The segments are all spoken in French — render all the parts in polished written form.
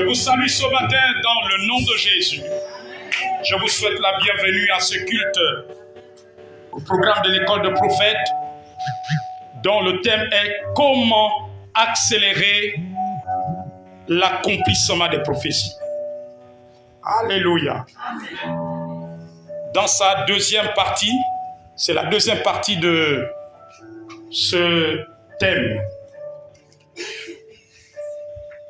Je vous salue ce matin dans le nom de Jésus. Je vous souhaite la bienvenue à ce culte au programme de l'école de prophètes dont le thème est comment accélérer l'accomplissement des prophéties. Alléluia. Dans sa deuxième partie, c'est la deuxième partie de ce thème.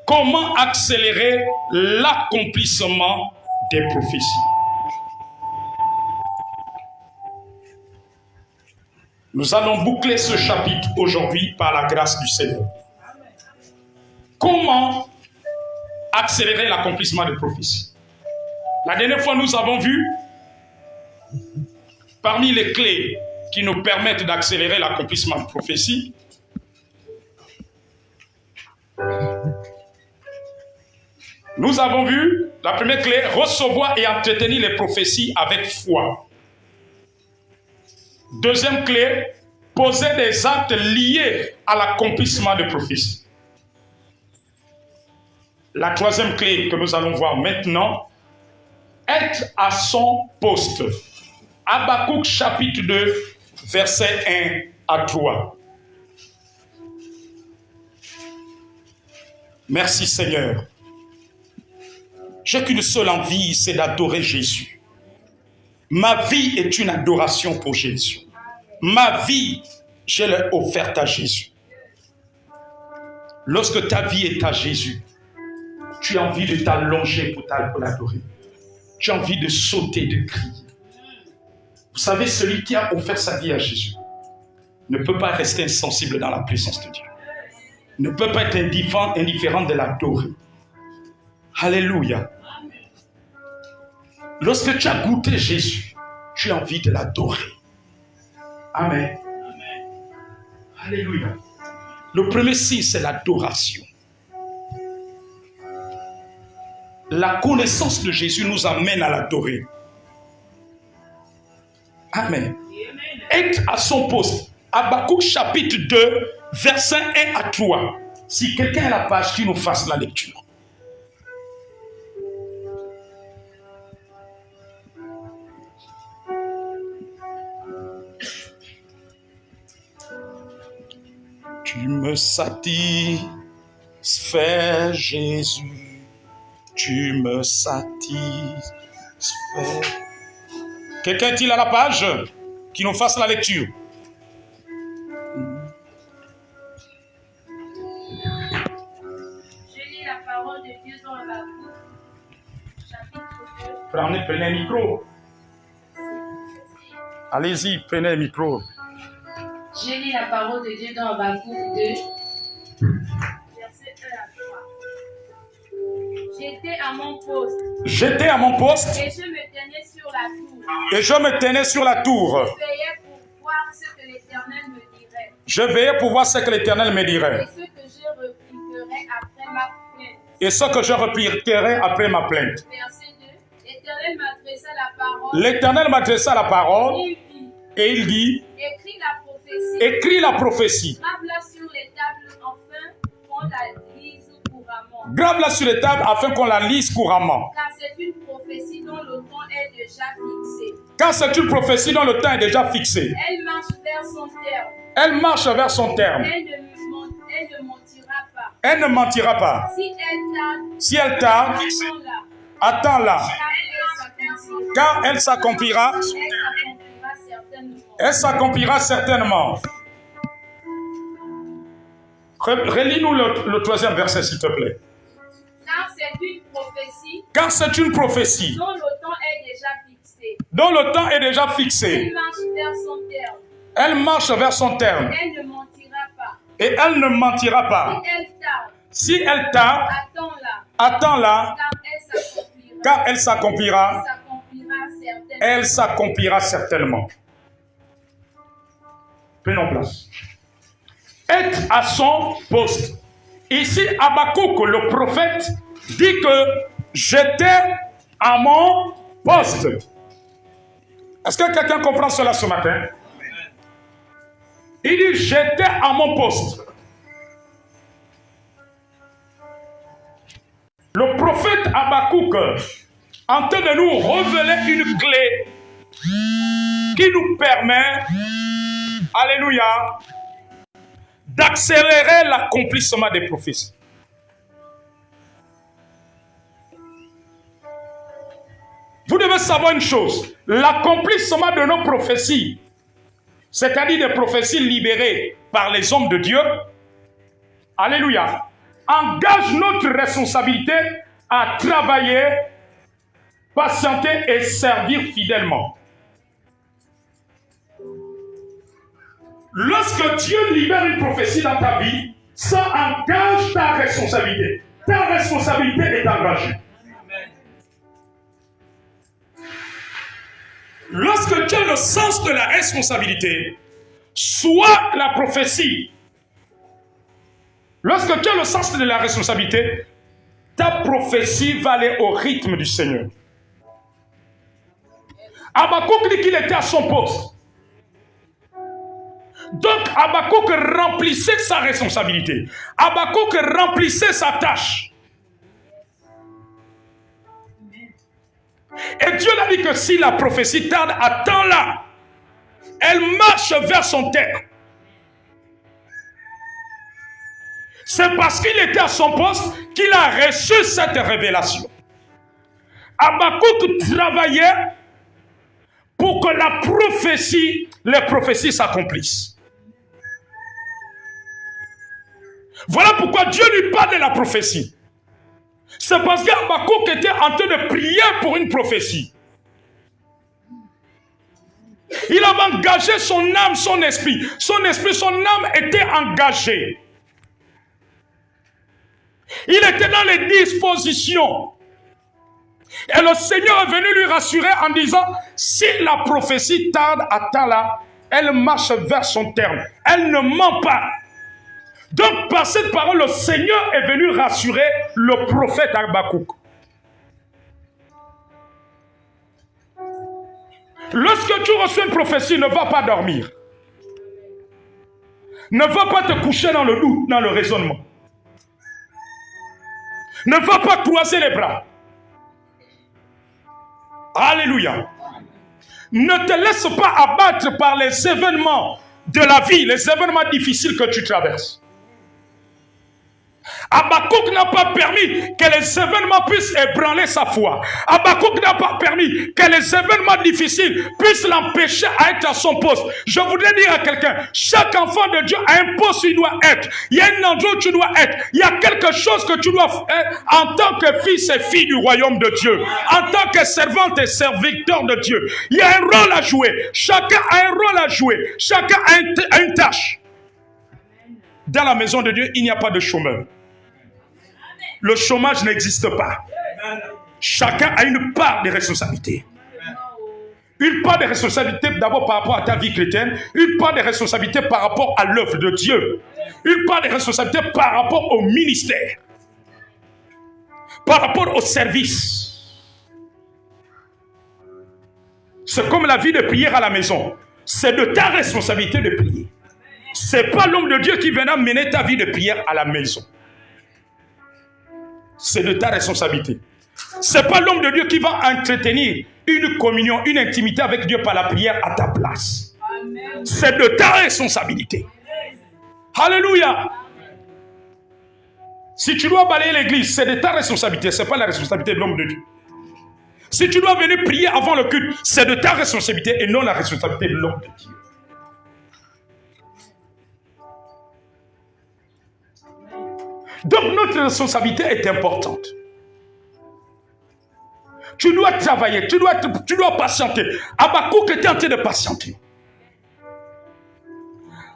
Comment accélérer l'accomplissement des prophéties? Nous allons boucler ce chapitre aujourd'hui par la grâce du Seigneur. Comment accélérer l'accomplissement des prophéties? La dernière fois, nous avons vu, parmi les clés qui nous permettent d'accélérer l'accomplissement des prophéties, nous avons vu la première clé, recevoir et entretenir les prophéties avec foi. Deuxième clé, poser des actes liés à l'accomplissement des prophéties. La troisième clé que nous allons voir maintenant, être à son poste. Habakkuk chapitre 2, versets 1 à 3. Merci Seigneur. J'ai qu'une seule envie, c'est d'adorer Jésus. Ma vie est une adoration pour Jésus. Ma vie, je l'ai offerte à Jésus. Lorsque ta vie est à Jésus, tu as envie de t'allonger pour l'adorer. Tu as envie de sauter, de crier. Vous savez, celui qui a offert sa vie à Jésus ne peut pas rester insensible dans la présence de Dieu. Ne peut pas être indifférent de l'adorer. Alléluia. Lorsque tu as goûté Jésus, tu as envie de l'adorer. Amen. Alléluia. Le premier signe, c'est l'adoration. La connaissance de Jésus nous amène à l'adorer. Amen. Être à son poste. Habakkuk chapitre 2, versets 1 à 3. Si quelqu'un a la page, qui nous fasse la lecture. Tu me satisfais, Jésus. Tu me satisfais. Quelqu'un est-il à la page qui nous fasse la lecture? Je lis la parole de Dieu dans Habakkuk, chapitre 2. Prenez le micro. Allez-y, prenez le micro. Je lis la parole de Dieu dans Habakkuk 2, verset 1 à 3. J'étais à mon poste. J'étais à mon poste. Et je me tenais sur la tour. Et je me tenais sur la tour. Je veillais pour voir ce que l'Éternel me dirait. Je veillais pour voir ce que l'Éternel me dirait. Et ce que je repliquerai après ma plainte. Et ce que je repliquerai après ma plainte. Verset 2. L'Éternel m'adressa la parole. L'Éternel m'adressa la parole. Il dit. Et il dit. Écris la prophétie. Écris la prophétie. Grave-la sur les tables afin qu'on la lise couramment. Grave-la sur les tables afin qu'on la lise couramment. Car c'est une prophétie dont le temps est déjà fixé. Car c'est une prophétie dont le temps est déjà fixé. Elle marche vers son terme. Elle marche vers son terme. Elle ne mentira pas. Elle ne mentira pas. Si elle tarde, attends-la. Car elle s'accomplira. Elle s'accomplira certainement. Relis-nous le troisième verset, s'il te plaît. Car c'est une prophétie. Car c'est une prophétie. Dont le temps est déjà fixé. Dont le temps est déjà fixé. Elle marche vers son terme. Elle marche vers son terme. Elle ne mentira pas. Et elle ne mentira pas. Si elle tarde, attends-la. Car elle s'accomplira. Elle s'accomplira certainement. Prenons place. Être à son poste. Ici, Habakkuk, le prophète, dit que j'étais à mon poste. Est-ce que quelqu'un comprend cela ce matin? Il dit j'étais à mon poste. Le prophète prophète Habakkuk en train de nous révéler une clé qui nous permet, alléluia, d'accélérer l'accomplissement des prophéties. Vous devez savoir une chose, l'accomplissement de nos prophéties, c'est-à-dire des prophéties libérées par les hommes de Dieu, alléluia, engage notre responsabilité à travailler, patienter et servir fidèlement. Lorsque Dieu libère une prophétie dans ta vie, ça engage ta responsabilité. Ta responsabilité est engagée. Lorsque tu as le sens de la responsabilité, soit la prophétie. Lorsque tu as le sens de la responsabilité, ta prophétie va aller au rythme du Seigneur. Habakkuk dit qu'il était à son poste. Donc Habakkuk remplissait sa responsabilité. Habakkuk remplissait sa tâche. Et Dieu l'a dit que si la prophétie tarde à temps là, elle marche vers son terme. C'est parce qu'il était à son poste qu'il a reçu cette révélation. Habakkuk travaillait pour que les prophéties s'accomplissent. Voilà pourquoi Dieu lui parle de la prophétie. C'est parce qu'Habakkuk était en train de prier pour une prophétie. Il avait engagé son âme, son esprit. Son esprit, son âme étaient engagés. Il était dans les dispositions. Et le Seigneur est venu lui rassurer en disant, si la prophétie tarde à temps là, elle marche vers son terme. Elle ne ment pas. Donc, par cette parole, le Seigneur est venu rassurer le prophète Habakkuk. Lorsque tu reçois une prophétie, ne va pas dormir. Ne va pas te coucher dans le doute, dans le raisonnement. Ne va pas croiser les bras. Alléluia. Ne te laisse pas abattre par les événements de la vie, les événements difficiles que tu traverses. Habakkuk n'a pas permis que les événements puissent ébranler sa foi. Habakkuk n'a pas permis que les événements difficiles puissent l'empêcher à être à son poste. Je voudrais dire à quelqu'un, chaque enfant de Dieu a un poste où il doit être. Il y a un endroit où tu dois être. Il y a quelque chose que tu dois faire en tant que fils et fille du royaume de Dieu. En tant que servante et serviteur de Dieu. Il y a un rôle à jouer. Chacun a un rôle à jouer. Chacun a une tâche. Dans la maison de Dieu, il n'y a pas de chômeur. Le chômage n'existe pas. Chacun a une part de responsabilité. Une part de responsabilité d'abord par rapport à ta vie chrétienne, une part de responsabilité par rapport à l'œuvre de Dieu, une part de responsabilité par rapport au ministère, par rapport au service. C'est comme la vie de prière à la maison. C'est de ta responsabilité de prier. C'est pas l'homme de Dieu qui viendra mener ta vie de prière à la maison. C'est de ta responsabilité. C'est pas l'homme de Dieu qui va entretenir une communion, une intimité avec Dieu par la prière à ta place. C'est de ta responsabilité. Alléluia. Si tu dois balayer l'église, c'est de ta responsabilité. Ce n'est pas la responsabilité de l'homme de Dieu. Si tu dois venir prier avant le culte, c'est de ta responsabilité et non la responsabilité de l'homme de Dieu. Donc notre responsabilité est importante. Tu dois travailler, tu dois patienter. Habakkuk était en train de patienter.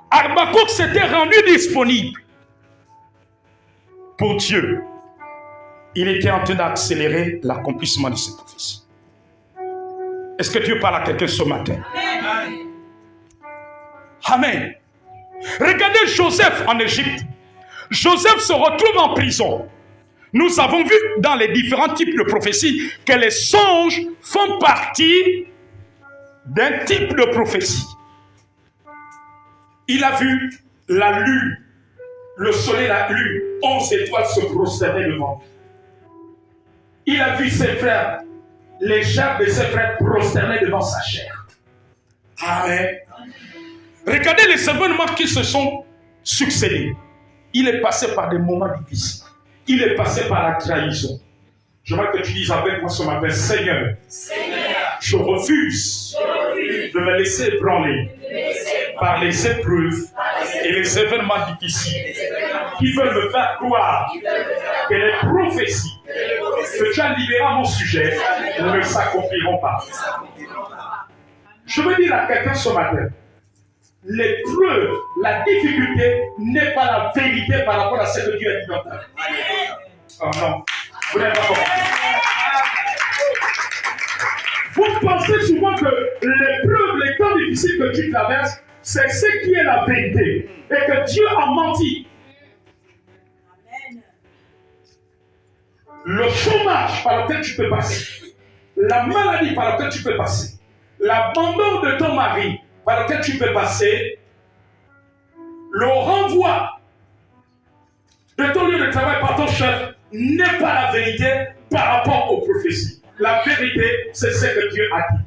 Habakkuk s'était rendu disponible pour Dieu. Il était en train d'accélérer l'accomplissement de cette prophétie. Est-ce que Dieu parle à quelqu'un ce matin? Amen. Amen. Regardez Joseph en Égypte. Joseph se retrouve en prison. Nous avons vu dans les différents types de prophéties que les songes font partie d'un type de prophétie. Il a vu la lune, le soleil, la lune, 11 étoiles se prosterner devant. il a vu ses frères, les chefs de ses frères prosternés devant sa chair. Amen. Regardez les événements qui se sont succédés. Il est passé par des moments difficiles. Il est passé par la trahison. Je veux que tu dises avec moi ce matin, Seigneur, je refuse de me laisser ébranler par les épreuves et les événements difficiles qui veulent me faire croire que les prophéties que tu as libérées à mon sujet ne s'accompliront pas. Je veux dire à quelqu'un ce matin, l'épreuve, la difficulté n'est pas la vérité par rapport à ce que Dieu a dit dans ta vie. Oh non, vous n'êtes pas compris. Vous pensez souvent que l'épreuve, les temps difficiles que tu traverses, c'est ce qui est la vérité et que Dieu a menti. Le chômage par lequel tu peux passer, la maladie par laquelle tu peux passer, l'abandon de ton mari par lequel tu peux passer, le renvoi de ton lieu de travail par ton chef n'est pas la vérité par rapport aux prophéties. La vérité, c'est ce que Dieu a dit.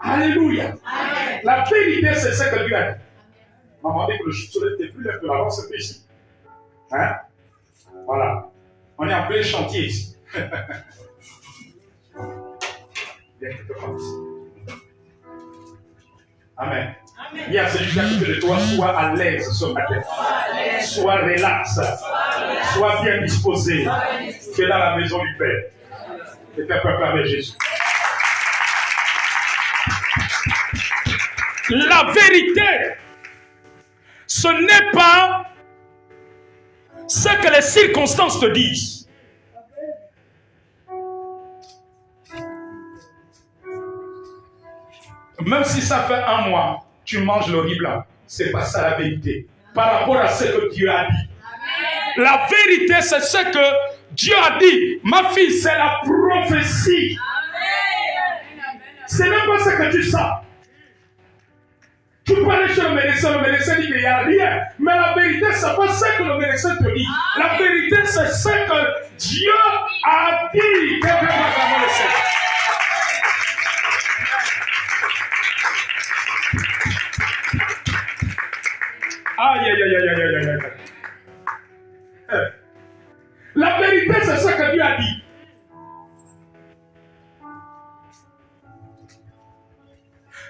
Amen. Alléluia. Amen. La vérité, c'est ce que Dieu a dit. Maman dit que le soleil n'était plus lève de l'avant, c'est plus ici. Hein? Voilà. On est en plein chantier ici. Viens quelque part ici. Amen. Amen. Il y a celui qui a dit de toi, sois à l'aise ce matin. Sois relax. Sois bien disposé. Tu es dans la maison du Père. Et tu es peuple avec Jésus. La vérité, ce n'est pas ce que les circonstances te disent. Même si ça fait un mois, tu manges le riz blanc. C'est pas ça la vérité. Par rapport à ce que Dieu a dit. La vérité, c'est ce que Dieu a dit. Ma fille, c'est la prophétie. Ce n'est pas ce que tu sens. Tu peux aller chez le médecin dit qu'il n'y a rien. Mais la vérité, ce n'est pas ce que le médecin te dit. La vérité, c'est ce que Dieu a dit. Aïe, aïe, aïe, aïe, aïe, aïe, aïe. La vérité, c'est ce que Dieu a dit.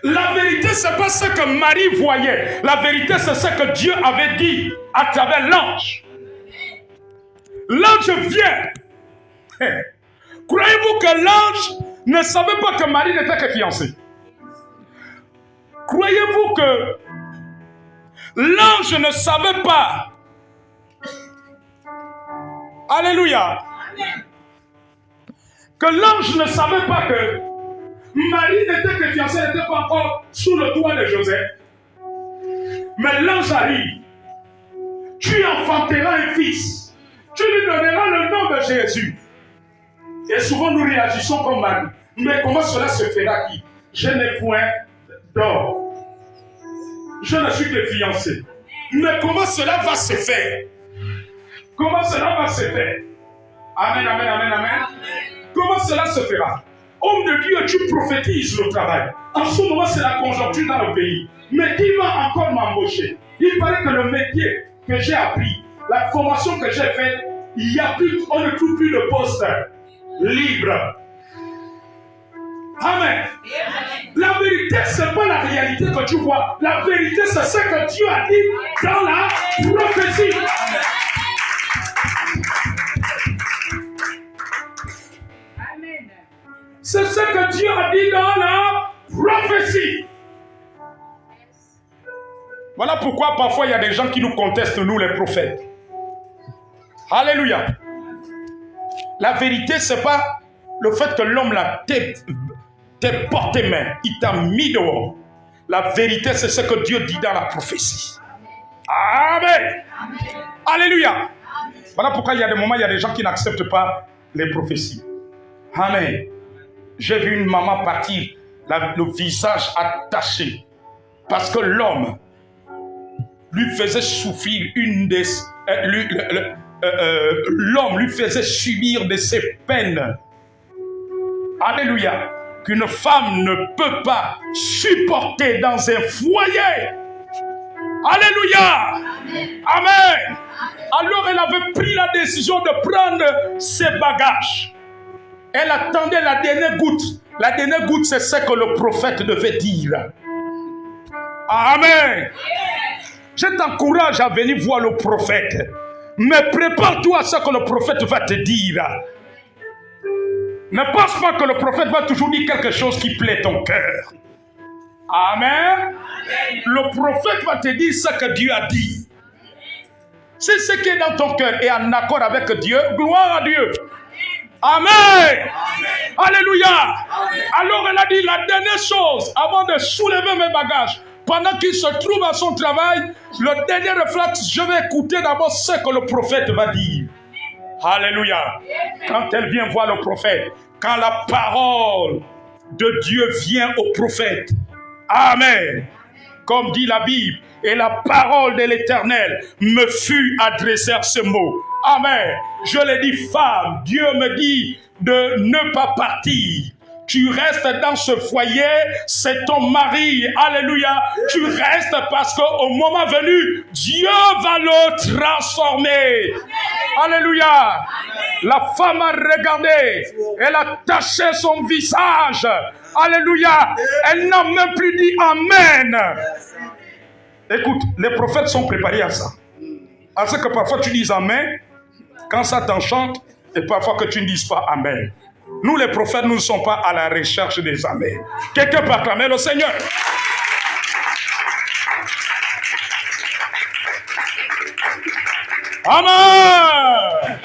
La vérité, ce n'est pas ce que Marie voyait. La vérité, c'est ce que Dieu avait dit à travers l'ange. L'ange vient. Croyez-vous que l'ange ne savait pas que Marie n'était que fiancée? Croyez-vous que l'ange ne savait pas? Alléluia. Que l'ange ne savait pas que Marie n'était que fiancée, elle n'était pas encore sous le toit de Joseph. Mais l'ange arrive. Tu enfanteras un fils. Tu lui donneras le nom de Jésus. Et souvent nous réagissons comme Marie. Mais comment cela se fera-t-il? Je n'ai point d'or. Je ne suis que fiancé. Mais comment cela va se faire? Comment cela va se faire? Amen, amen, amen, amen. Comment cela se fera? Homme de Dieu, tu prophétises le travail. En ce moment, c'est la conjoncture dans le pays. Mais qui va encore m'embaucher? Il paraît que le métier que j'ai appris, la formation que j'ai faite, il y a plus, on ne trouve plus de poste libre. Amen. La vérité, ce n'est pas la réalité que tu vois. La vérité, c'est ce que Dieu a dit dans la prophétie. Amen. C'est ce que Dieu a dit dans la prophétie. Voilà pourquoi parfois il y a des gens qui nous contestent, nous les prophètes. Alléluia. La vérité, ce n'est pas le fait que l'homme l'a t'es porté main, il t'a mis dehors. La vérité, c'est ce que Dieu dit dans la prophétie. Amen. Amen. Alléluia. Amen. Voilà pourquoi il y a des moments, il y a des gens qui n'acceptent pas les prophéties. Amen. J'ai vu une maman partir, le visage attaché, parce que l'homme lui faisait souffrir l'homme lui faisait subir de ces peines. Alléluia. Qu'une femme ne peut pas supporter dans un foyer. Alléluia. Amen. Alors elle avait pris la décision de prendre ses bagages. Elle attendait la dernière goutte. La dernière goutte, c'est ce que le prophète devait dire. Amen. Je t'encourage à venir voir le prophète. Mais prépare-toi à ce que le prophète va te dire. Ne pense pas que le prophète va toujours dire quelque chose qui plaît ton cœur. Amen. Le prophète va te dire ce que Dieu a dit. Si ce qui est dans ton cœur est en accord avec Dieu, gloire à Dieu. Amen. Alléluia. Alors elle a dit la dernière chose, avant de soulever mes bagages, pendant qu'il se trouve à son travail, le dernier réflexe, je vais écouter d'abord ce que le prophète va dire. Alléluia. Quand elle vient voir le prophète, quand la parole de Dieu vient au prophète, amen. Comme dit la Bible, et la parole de l'Éternel me fut adressée à ce mot. Amen. Je l'ai dit, femme, Dieu me dit de ne pas partir. Tu restes dans ce foyer, c'est ton mari. Alléluia. Tu restes parce qu'au moment venu, Dieu va le transformer. Alléluia. La femme a regardé. Elle a taché son visage. Alléluia. Elle n'a même plus dit Amen. Écoute, les prophètes sont préparés à ça. À ce que parfois tu dises Amen, quand ça t'enchante, et parfois que tu ne dises pas Amen. Nous, les prophètes, nous ne sommes pas à la recherche des Amen. Quelqu'un peut acclamer le Seigneur. Amen.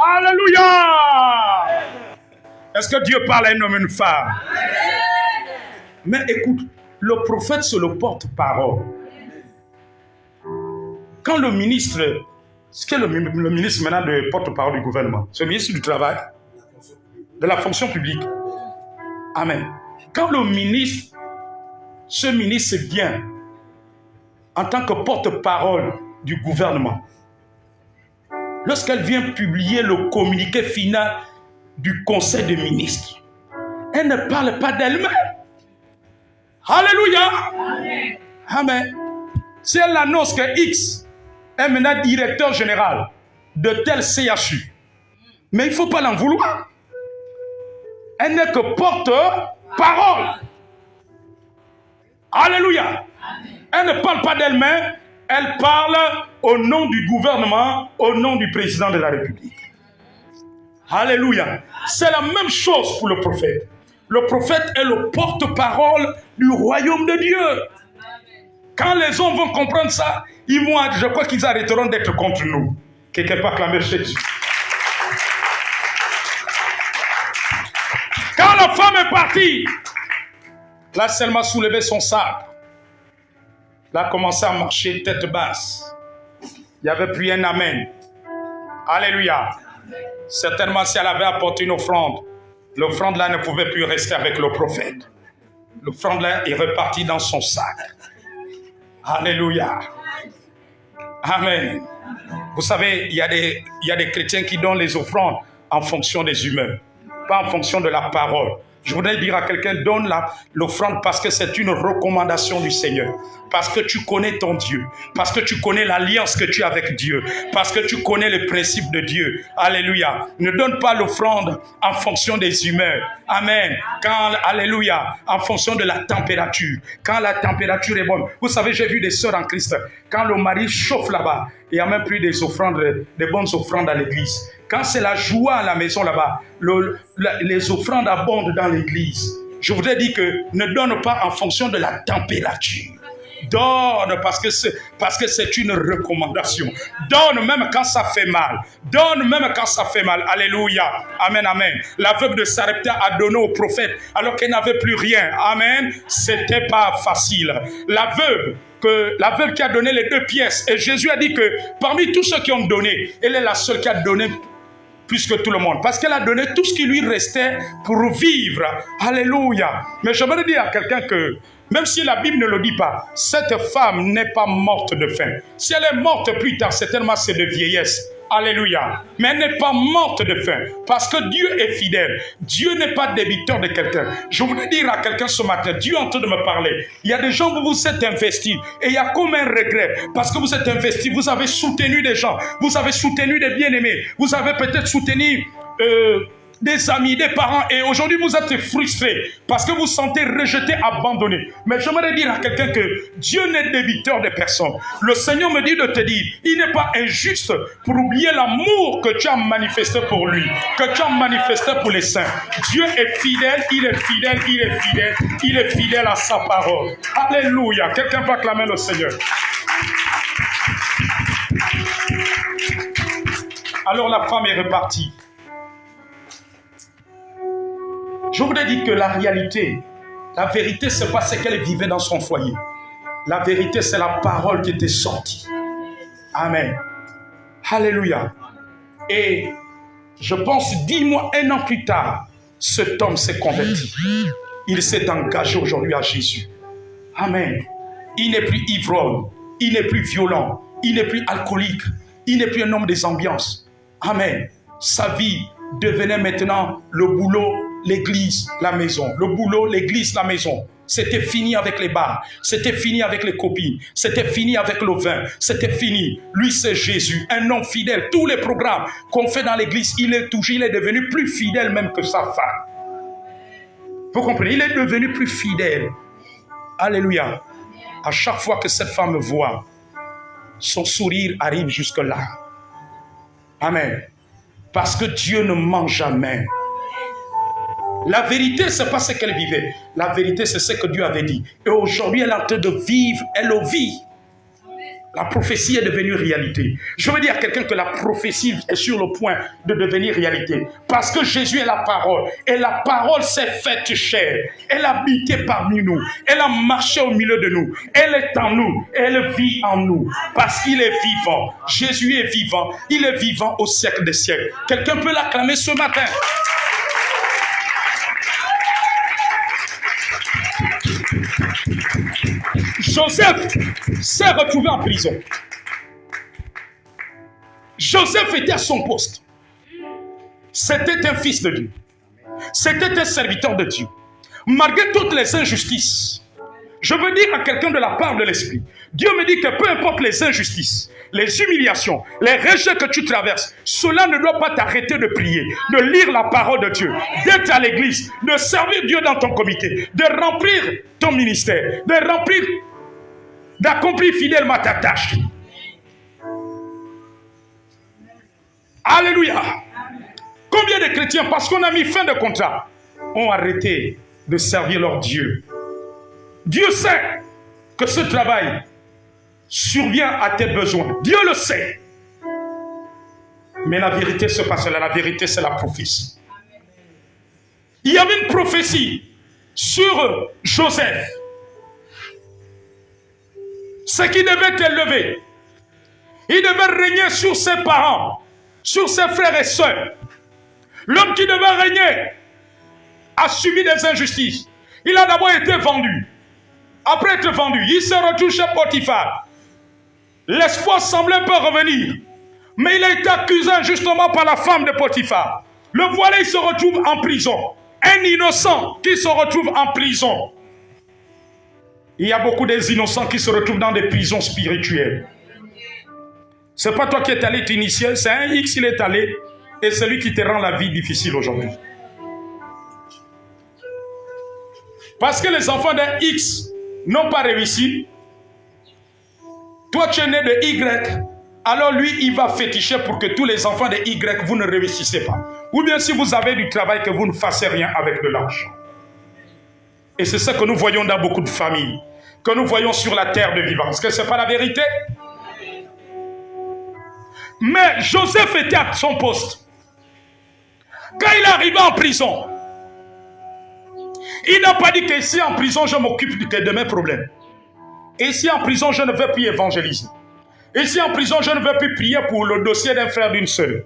Alléluia. Est-ce que Dieu parle à un homme et une femme? Mais écoute, le prophète, c'est le porte-parole. Quand le ministre, ce qu'est le ministre maintenant de porte-parole du gouvernement, c'est le ministre du Travail, de la fonction publique. Amen. Quand le ministre, ce ministre vient en tant que porte-parole du gouvernement, lorsqu'elle vient publier le communiqué final du conseil des ministres, elle ne parle pas d'elle-même. Alléluia. Amen. Amen. Si elle annonce que X est maintenant directeur général de tel CHU, mais il ne faut pas l'en vouloir. Elle n'est que porte-parole. Alléluia. Elle ne parle pas d'elle-même, elle parle au nom du gouvernement, au nom du président de la République. Alléluia. C'est la même chose pour le prophète. Le prophète est le porte-parole du royaume de Dieu. Quand les hommes vont comprendre ça, ils vont, je crois qu'ils arrêteront d'être contre nous. Quelqu'un peut acclamer Jésus. Quand la femme est partie, là, Selma soulevait son sac. Là, commençait à marcher tête basse. Il n'y avait plus un amen. Alléluia. Certainement, si elle avait apporté une offrande, l'offrande là ne pouvait plus rester avec le prophète. L'offrande là est repartie dans son sac. Alléluia. Amen. Vous savez, il y a des chrétiens qui donnent les offrandes en fonction des humeurs, pas en fonction de la parole. Je voudrais dire à quelqu'un, donne l'offrande parce que c'est une recommandation du Seigneur. Parce que tu connais ton Dieu. Parce que tu connais l'alliance que tu as avec Dieu. Parce que tu connais les principes de Dieu. Alléluia. Ne donne pas l'offrande en fonction des humeurs. Amen. Alléluia. En fonction de la température. Quand la température est bonne. Vous savez, j'ai vu des sœurs en Christ. Quand le mari chauffe là-bas, il n'y a même plus des offrandes, des bonnes offrandes à l'église. Quand c'est la joie à la maison là-bas, les offrandes abondent dans l'église. Je voudrais dire que ne donne pas en fonction de la température. Donne parce que c'est une recommandation. Donne même quand ça fait mal. Donne même quand ça fait mal. Alléluia. Amen, amen. La veuve de Sarepta a donné au prophète alors qu'elle n'avait plus rien. Amen. C'était pas facile. La veuve qui a donné les 2 pièces. Et Jésus a dit que parmi tous ceux qui ont donné, elle est la seule qui a donné plus que tout le monde. Parce qu'elle a donné tout ce qui lui restait pour vivre. Alléluia. Mais j'aimerais dire à quelqu'un que même si la Bible ne le dit pas, cette femme n'est pas morte de faim. Si elle est morte plus tard, certainement c'est de vieillesse. Alléluia. Mais elle n'est pas morte de faim. Parce que Dieu est fidèle. Dieu n'est pas débiteur de quelqu'un. Je voudrais dire à quelqu'un ce matin, Dieu est en train de me parler. Il y a des gens où vous êtes investis. Et il y a comme un regret. Parce que vous êtes investis. Vous avez soutenu des gens. Vous avez soutenu des bien-aimés. Vous avez peut-être soutenu... des amis, des parents, et aujourd'hui vous êtes frustrés parce que vous sentez rejeté, abandonné. Mais j'aimerais dire à quelqu'un que Dieu n'est débiteur de personne. Le Seigneur me dit de te dire, il n'est pas injuste pour oublier l'amour que tu as manifesté pour lui, que tu as manifesté pour les saints. Dieu est fidèle, il est fidèle, il est fidèle, il est fidèle à sa parole. Alléluia. Quelqu'un peut acclamer le Seigneur. Alors la femme est repartie. Je voudrais dire que la réalité, la vérité, ce n'est pas ce qu'elle vivait dans son foyer. La vérité, c'est la parole qui était sortie. Amen. Alléluia. Et je pense 10 mois, 1 an plus tard, cet homme s'est converti. Il s'est engagé aujourd'hui à Jésus. Amen. Il n'est plus ivrogne. Il n'est plus violent. Il n'est plus alcoolique. Il n'est plus un homme des ambiances. Amen. Sa vie devenait maintenant le boulot, l'église, la maison. Le boulot, l'église, la maison. C'était fini avec les bars. C'était fini avec les copines. C'était fini avec le vin. C'était fini. Lui, c'est Jésus, un homme fidèle. Tous les programmes qu'on fait dans l'église, il est devenu plus fidèle même que sa femme. Vous comprenez? Il est devenu plus fidèle. Alléluia. À chaque fois que cette femme me voit, son sourire arrive jusque-là. Amen. Parce que Dieu ne ment jamais. La vérité, ce n'est pas ce qu'elle vivait. La vérité, c'est ce que Dieu avait dit. Et aujourd'hui, elle est en train de vivre, elle le vit. La prophétie est devenue réalité. Je veux dire à quelqu'un que la prophétie est sur le point de devenir réalité. Parce que Jésus est la parole. Et la parole s'est faite chair. Elle habitait parmi nous. Elle a marché au milieu de nous. Elle est en nous. Elle vit en nous. Parce qu'il est vivant. Jésus est vivant. Il est vivant au siècle des siècles. Quelqu'un peut l'acclamer ce matin. Joseph s'est retrouvé en prison. Joseph était à son poste. C'était un fils de Dieu. C'était un serviteur de Dieu. Malgré toutes les injustices, je veux dire à quelqu'un de la part de l'Esprit, Dieu me dit que peu importe les injustices, les humiliations, les rejets que tu traverses, cela ne doit pas t'arrêter de prier, de lire la parole de Dieu, d'être à l'église, de servir Dieu dans ton comité, de remplir ton ministère, d'accomplir fidèlement ta tâche. Alléluia. Combien de chrétiens, parce qu'on a mis fin de contrat, ont arrêté de servir leur Dieu? Dieu sait que ce travail survient à tes besoins. Dieu le sait. Mais la vérité, c'est pas cela. La vérité, c'est la prophétie. Il y avait une prophétie sur Joseph. Ce qui devait t'élever. Il devait régner sur ses parents, sur ses frères et sœurs. L'homme qui devait régner a subi des injustices. Il a d'abord été vendu. Après être vendu, il se retrouve chez Potiphar. L'espoir semblait un peu revenir. Mais il a été accusé injustement par la femme de Potiphar. Le voilà, il se retrouve en prison. Un innocent qui se retrouve en prison. Il y a beaucoup d'innocents qui se retrouvent dans des prisons spirituelles. Ce n'est pas toi qui es allé t'initier, c'est un X qui est allé et c'est lui qui te rend la vie difficile aujourd'hui. Parce que les enfants d'un X n'ont pas réussi. Toi, tu es né de Y. Alors lui, il va féticher pour que tous les enfants de Y, vous ne réussissez pas. Ou bien si vous avez du travail, que vous ne fassiez rien avec de l'argent. Et c'est ça que nous voyons dans beaucoup de familles. Que nous voyons sur la terre de vivants. Est-ce que ce n'est pas la vérité? Mais Joseph était à son poste. Quand il est arrivé en prison, il n'a pas dit qu'ici en prison, je m'occupe de mes problèmes. Ici en prison, je ne veux plus évangéliser. Ici en prison, je ne veux plus prier pour le dossier d'un frère, d'une sœur.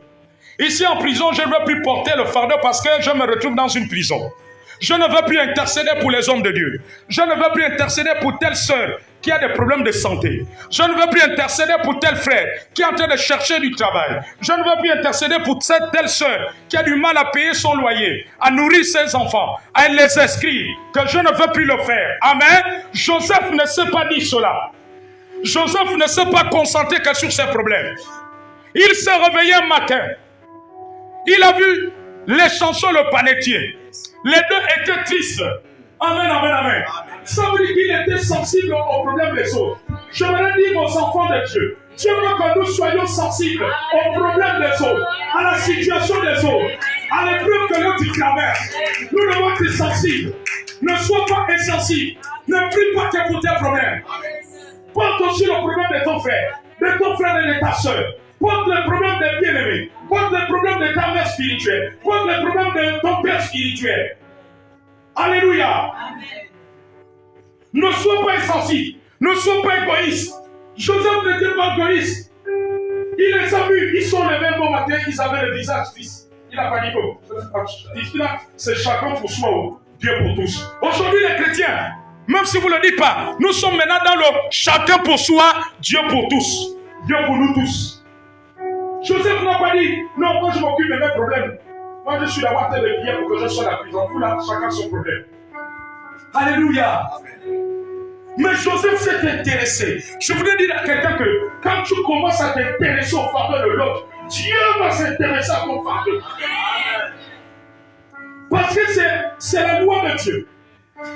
Ici en prison, je ne veux plus porter le fardeau parce que je me retrouve dans une prison. Je ne veux plus intercéder pour les hommes de Dieu. Je ne veux plus intercéder pour telle sœur qui a des problèmes de santé. Je ne veux plus intercéder pour tel frère qui est en train de chercher du travail. Je ne veux plus intercéder pour cette telle sœur qui a du mal à payer son loyer, à nourrir ses enfants, à les inscrire, que je ne veux plus le faire. Amen. Joseph ne s'est pas dit cela. Joseph ne s'est pas concentré que sur ses problèmes. Il s'est réveillé un matin. Il a vu les chansons, le panetier. Les deux étaient tristes. Amen, amen, amen. Ça veut dire qu'il était sensible aux problèmes des autres. Je voudrais dire aux enfants de Dieu, Dieu veut que nous soyons sensibles aux problèmes des autres, à la situation des autres, à l'épreuve que l'autre traverse. Nous devons être sensibles. Ne sois pas insensible. Ne prie pas que pour tes problèmes. Porte aussi le problème de ton frère et de ta soeur. Porte le problème des bien-aimés. Porte le problème de ta mère spirituelle. Porte le problème de ton père spirituel. Alléluia. Amen. Ne sois pas insensible. Ne sois pas égoïste. Joseph n'était pas égoïste. Il les a vus. Ils sont levés bon matin. Ils avaient le visage triste. Il n'a pas dit que c'est chacun pour soi, Dieu pour tous. Aujourd'hui, les chrétiens, même si vous ne le dites pas, nous sommes maintenant dans le chacun pour soi, Dieu pour tous. Dieu pour nous tous. Joseph n'a pas dit, non, moi je m'occupe de mes problèmes. Moi je suis d'abord en train de prier pour que je sois dans la prison. Vous là, chacun son problème. Alléluia. Mais Joseph s'est intéressé. Je voudrais dire à quelqu'un que quand tu commences à t'intéresser au fardeau de l'autre, Dieu va s'intéresser à ton fardeau. Parce que c'est la loi de Dieu.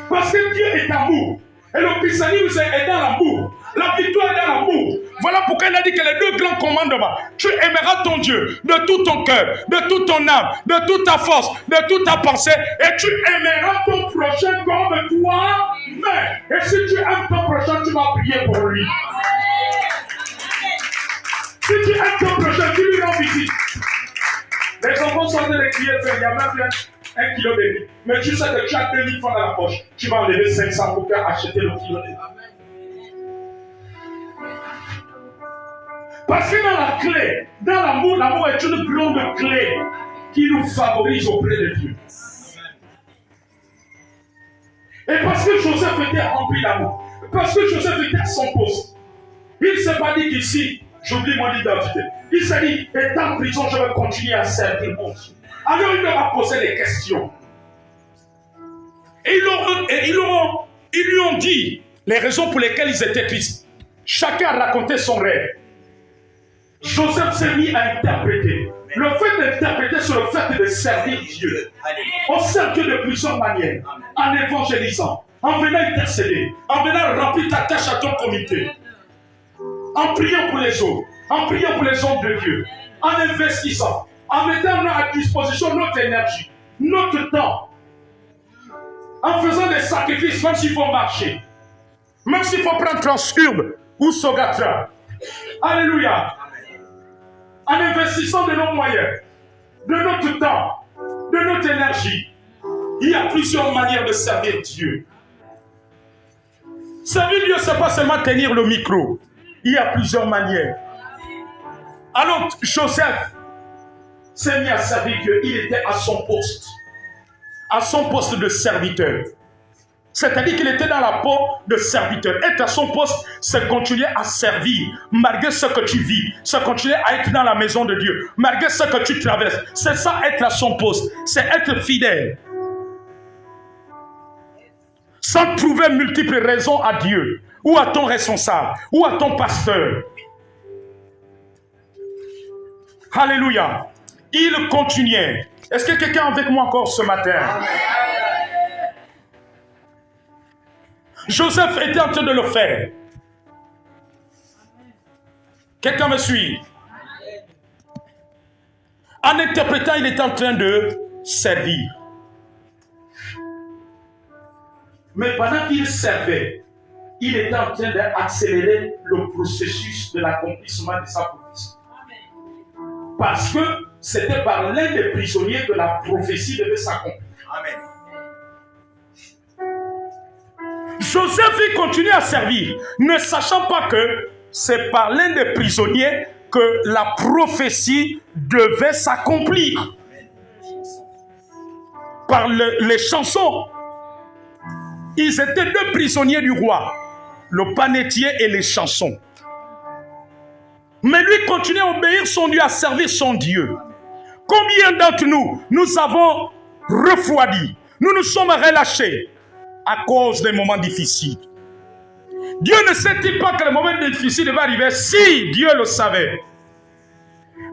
Parce que Dieu est amour. Et le christianisme est dans l'amour. La victoire est dans l'amour. Voilà pourquoi il a dit que les deux grands commandements. Tu aimeras ton Dieu de tout ton cœur, de toute ton âme, de toute ta force, de toute ta pensée. Et tu aimeras ton prochain comme toi-même. Et si tu aimes ton prochain, tu vas prier pour lui. Si tu aimes ton prochain, tu lui rends visite. Les enfants sont en train de crier, il y a même 1 kilo de riz. Mais tu sais que tu as 2000 francs dans la poche. Tu vas enlever 500 pour acheter le kilo de riz. Parce que dans la clé, dans l'amour, l'amour est une grande clé qui nous favorise auprès de Dieu. Et parce que Joseph était rempli d'amour, parce que Joseph était à son poste, il ne s'est pas dit qu'ici, j'oublie mon identité. Il s'est dit, étant en prison, je vais continuer à servir mon Dieu. Alors il leur a posé des questions. Et ils lui ont dit les raisons pour lesquelles ils étaient tristes. Chacun a raconté son rêve. Joseph s'est mis à interpréter. Le fait d'interpréter, c'est le fait de servir Dieu. On sert Dieu de plusieurs manières. En évangélisant, en venant intercéder, en venant remplir ta tâche à ton comité, en priant pour les autres, en priant pour les hommes de Dieu, en investissant, en mettant à disposition notre énergie, notre temps, en faisant des sacrifices, même s'il faut marcher, même s'il faut prendre Transurbe ou Sogatra. Alléluia. En investissant de nos moyens, de notre temps, de notre énergie. Il y a plusieurs manières de servir Dieu. Servir Dieu, ce n'est pas seulement tenir le micro. Il y a plusieurs manières. Alors, Joseph s'est mis à servir Dieu. Il était à son poste de serviteur. C'est-à-dire qu'il était dans la peau de serviteur. Être à son poste, c'est continuer à servir, malgré ce que tu vis. C'est continuer à être dans la maison de Dieu, malgré ce que tu traverses. C'est ça, être à son poste. C'est être fidèle. Sans trouver multiples raisons à Dieu, ou à ton responsable, ou à ton pasteur. Alléluia. Il continuait. Est-ce que quelqu'un est avec moi encore ce matin? Amen. Joseph était en train de le faire. Quelqu'un me suit? En interprétant, il était en train de servir. Mais pendant qu'il servait, il était en train d'accélérer le processus de l'accomplissement de sa prophétie. Parce que c'était par l'un des prisonniers que la prophétie devait s'accomplir. Amen. Joseph, il continue à servir, ne sachant pas que c'est par l'un des prisonniers que la prophétie devait s'accomplir. par les chansons. Ils étaient 2 prisonniers du roi, le panetier et les chansons. Mais lui continuait à obéir son Dieu, à servir son Dieu. Combien d'entre nous, nous avons refroidi, nous nous sommes relâchés à cause des moments difficiles. Dieu ne sait-il pas que le moment difficile va arriver? Si, Dieu le savait.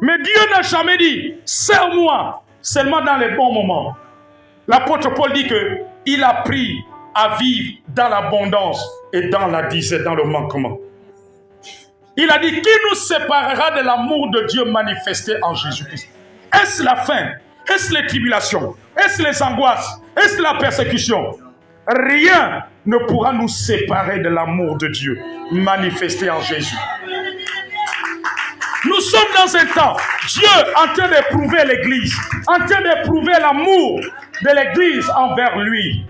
Mais Dieu n'a jamais dit, sers-moi seulement dans les bons moments. L'apôtre Paul dit qu'il a appris à vivre dans l'abondance et dans la disette, dans le manquement. Il a dit, qui nous séparera de l'amour de Dieu manifesté en Jésus-Christ? Est-ce la faim? Est-ce les tribulations? Est-ce les angoisses? Est-ce la persécution? Rien ne pourra nous séparer de l'amour de Dieu manifesté en Jésus. Nous sommes dans un temps, Dieu en train d'éprouver l'Église, en train d'éprouver l'amour de l'Église envers lui.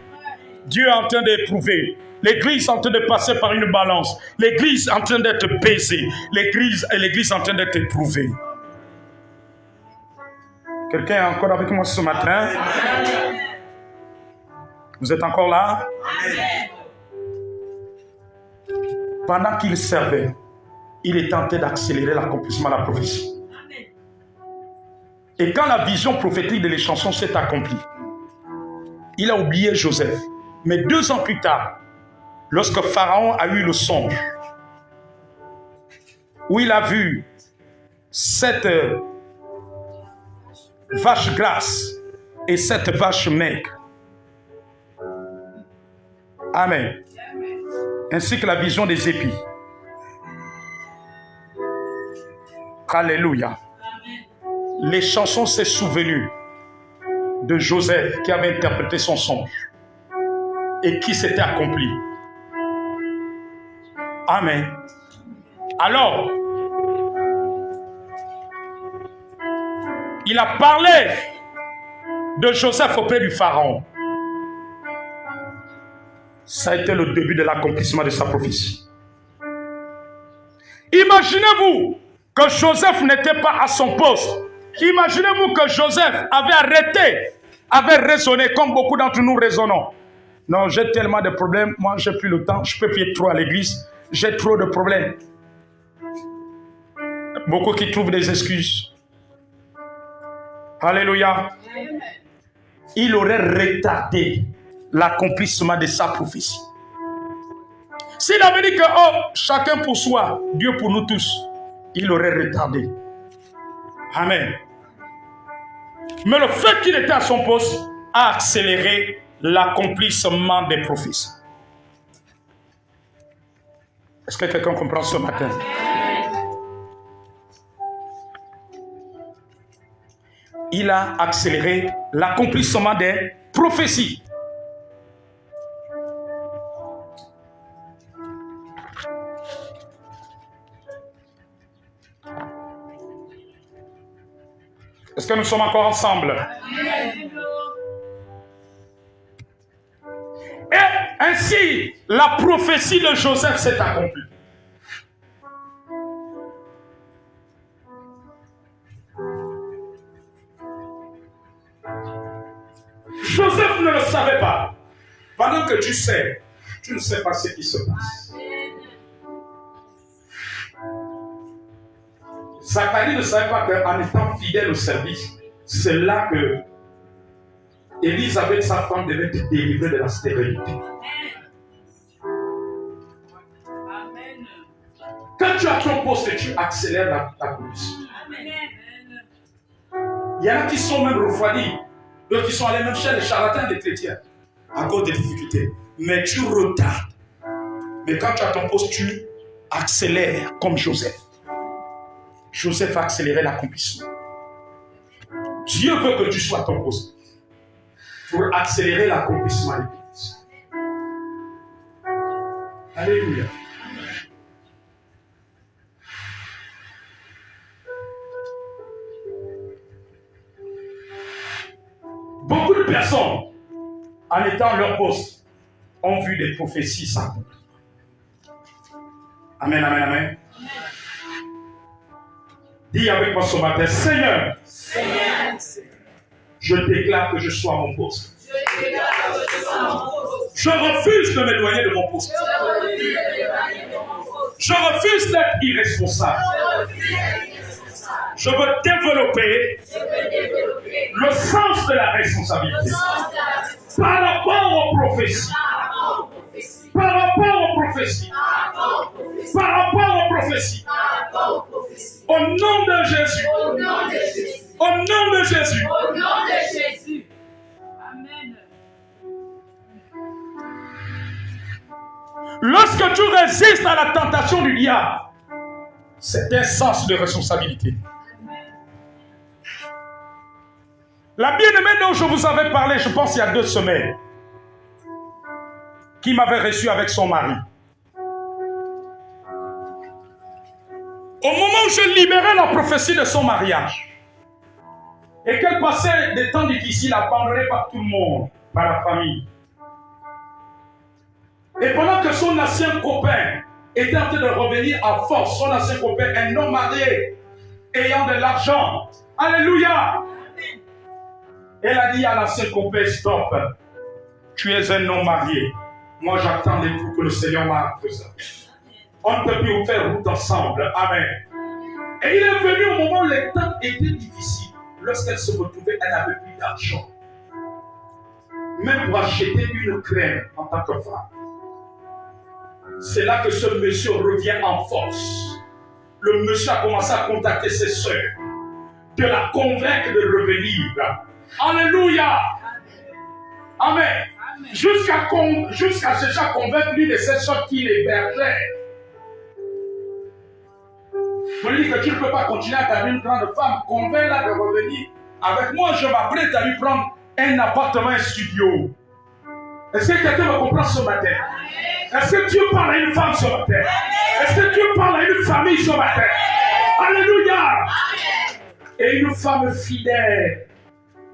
Dieu est en train d'éprouver. L'Église est en train de passer par une balance. L'Église est en train d'être pesée. L'Église est en train d'être éprouvée. Quelqu'un est encore avec moi ce matin? Vous êtes encore là? Pendant qu'il servait, il est tenté d'accélérer l'accomplissement de la prophétie. Et quand la vision prophétique de les chansons s'est accomplie, il a oublié Joseph. Mais 2 ans plus tard, lorsque Pharaon a eu le songe, où il a vu cette vache grasse et cette vache maigre, amen, ainsi que la vision des épis. Alléluia. Les chansons s'est souvenu de Joseph qui avait interprété son songe et qui s'était accompli. Amen. Alors, il a parlé de Joseph auprès du Pharaon. Ça a été le début de l'accomplissement de sa prophétie. Imaginez-vous que Joseph n'était pas à son poste. Imaginez-vous que Joseph avait arrêté, avait raisonné comme beaucoup d'entre nous raisonnons. Non, j'ai tellement de problèmes, moi j'ai plus le temps, je peux plus être trop à l'église, j'ai trop de problèmes. Beaucoup qui trouvent des excuses. Alléluia. Il aurait retardé l'accomplissement de sa prophétie. S'il avait dit que chacun pour soi, Dieu pour nous tous, il aurait retardé. Amen. Mais le fait qu'il était à son poste a accéléré l'accomplissement des prophéties. Est-ce que quelqu'un comprend ce matin? Il a accéléré l'accomplissement des prophéties. Est-ce que nous sommes encore ensemble? Et ainsi, la prophétie de Joseph s'est accomplie. Joseph ne le savait pas. Pendant que tu sais, tu ne sais pas ce qui se passe. Zacharie ne savait pas qu'en étant fidèle au service, c'est là que Élisabeth, sa femme, devait être délivrée de la stérilité. Quand tu as ton poste, tu accélères la position. Il y en a qui sont même refroidis, d'autres qui sont allés même chez les charlatans des chrétiens à cause des difficultés. Mais tu retardes. Mais quand tu as ton poste, tu accélères comme Joseph. Joseph a accéléré l'accomplissement. Dieu veut que tu sois à ton poste pour accélérer l'accomplissement des prophéties. Alléluia. Beaucoup de personnes, en étant à leur poste, ont vu des prophéties s'accomplir. Amen, amen, amen. Dis avec moi ce matin, Seigneur, je déclare que je sois à mon poste. Je refuse de m'éloigner de mon poste. Je refuse d'être irresponsable. Je veux développer le sens de la responsabilité par rapport aux prophéties. Par rapport aux prophéties. Par rapport aux prophéties. Au nom de Jésus. Au nom de Jésus. Au nom de Jésus. Amen. Lorsque tu résistes à la tentation du diable, c'est un sens de responsabilité. La bien-aimée dont je vous avais parlé, je pense il y a 2 semaines, qui m'avait reçu avec son mari. Au moment où je libérais la prophétie de son mariage, et qu'elle passait des temps difficiles abandonnés par tout le monde, par la famille, et pendant que son ancien copain était en train de revenir à force, son ancien copain, un homme marié, ayant de l'argent, alléluia, elle a dit à l'ancien copain, stop, tu es un homme marié, moi j'attends l'époux que le Seigneur m'a présenté. On ne peut plus faire route ensemble, amen. Et il est venu au moment où les temps étaient difficiles, lorsqu'elle se retrouvait, elle n'avait plus d'argent, même pour acheter une crème en tant que femme. C'est là que ce monsieur revient en force. Le monsieur a commencé à contacter ses soeurs, de la convaincre de revenir. Alléluia. Amen. Jusqu'à chercher à convaincre l'une de ses soeurs qui l'hébergeait. Je lui dis que tu ne peux pas continuer à garder une grande femme. Convainc-la de revenir avec moi. Je m'apprête à lui prendre un appartement, un studio. Est-ce que quelqu'un me comprend ce matin? Est-ce que Dieu parle à une femme ce matin? Est-ce que Dieu parle à une famille ce matin? Alléluia! Et une femme fidèle,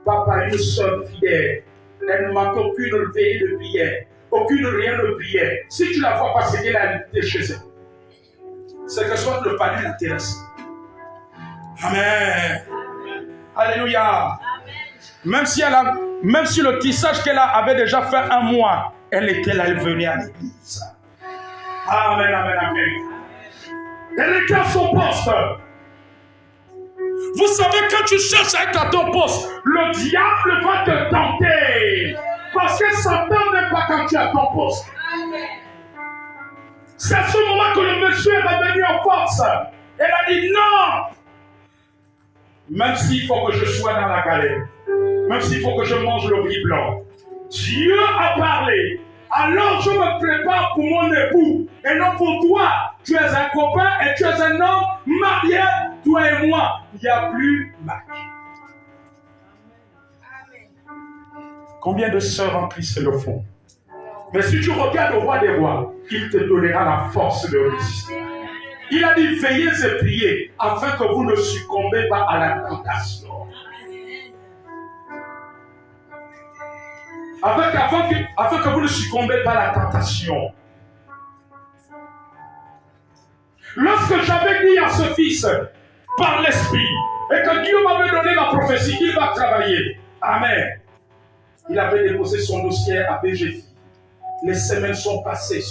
papa, une soeur fidèle, elle ne manque aucune veillée de prière, aucune rien de prière. Si tu la vois pas, c'est qu'elle a habité chez elle. C'est que soit le panier l'intéresse. Amen. Alléluia. Même si le tissage qu'elle avait déjà fait 1 mois, elle était là, elle venait à l'église. Amen, amen, amen. Elle était à son poste. Vous savez, quand tu cherches à être à ton poste, le diable va te tenter. Parce que Satan n'aime pas quand tu es à ton poste. C'est à ce moment que le monsieur est revenu en force. Elle a dit non. Même s'il faut que je sois dans la galère, même s'il faut que je mange le riz blanc, Dieu a parlé. Alors je me prépare pour mon époux et non pour toi. Tu es un copain et tu es un homme marié, toi et moi. Il n'y a plus match. Combien de sœurs remplissent le fond? Mais si tu regardes au roi des rois, il te donnera la force de résister. Il a dit veillez et priez afin que vous ne succombez pas à la tentation. Afin que vous ne succombez pas à la tentation. Lorsque j'avais dit à ce fils, par l'esprit, et que Dieu m'avait donné la prophétie qu'il va travailler, amen, il avait déposé son dossier à BGFI. Les semaines sont passées.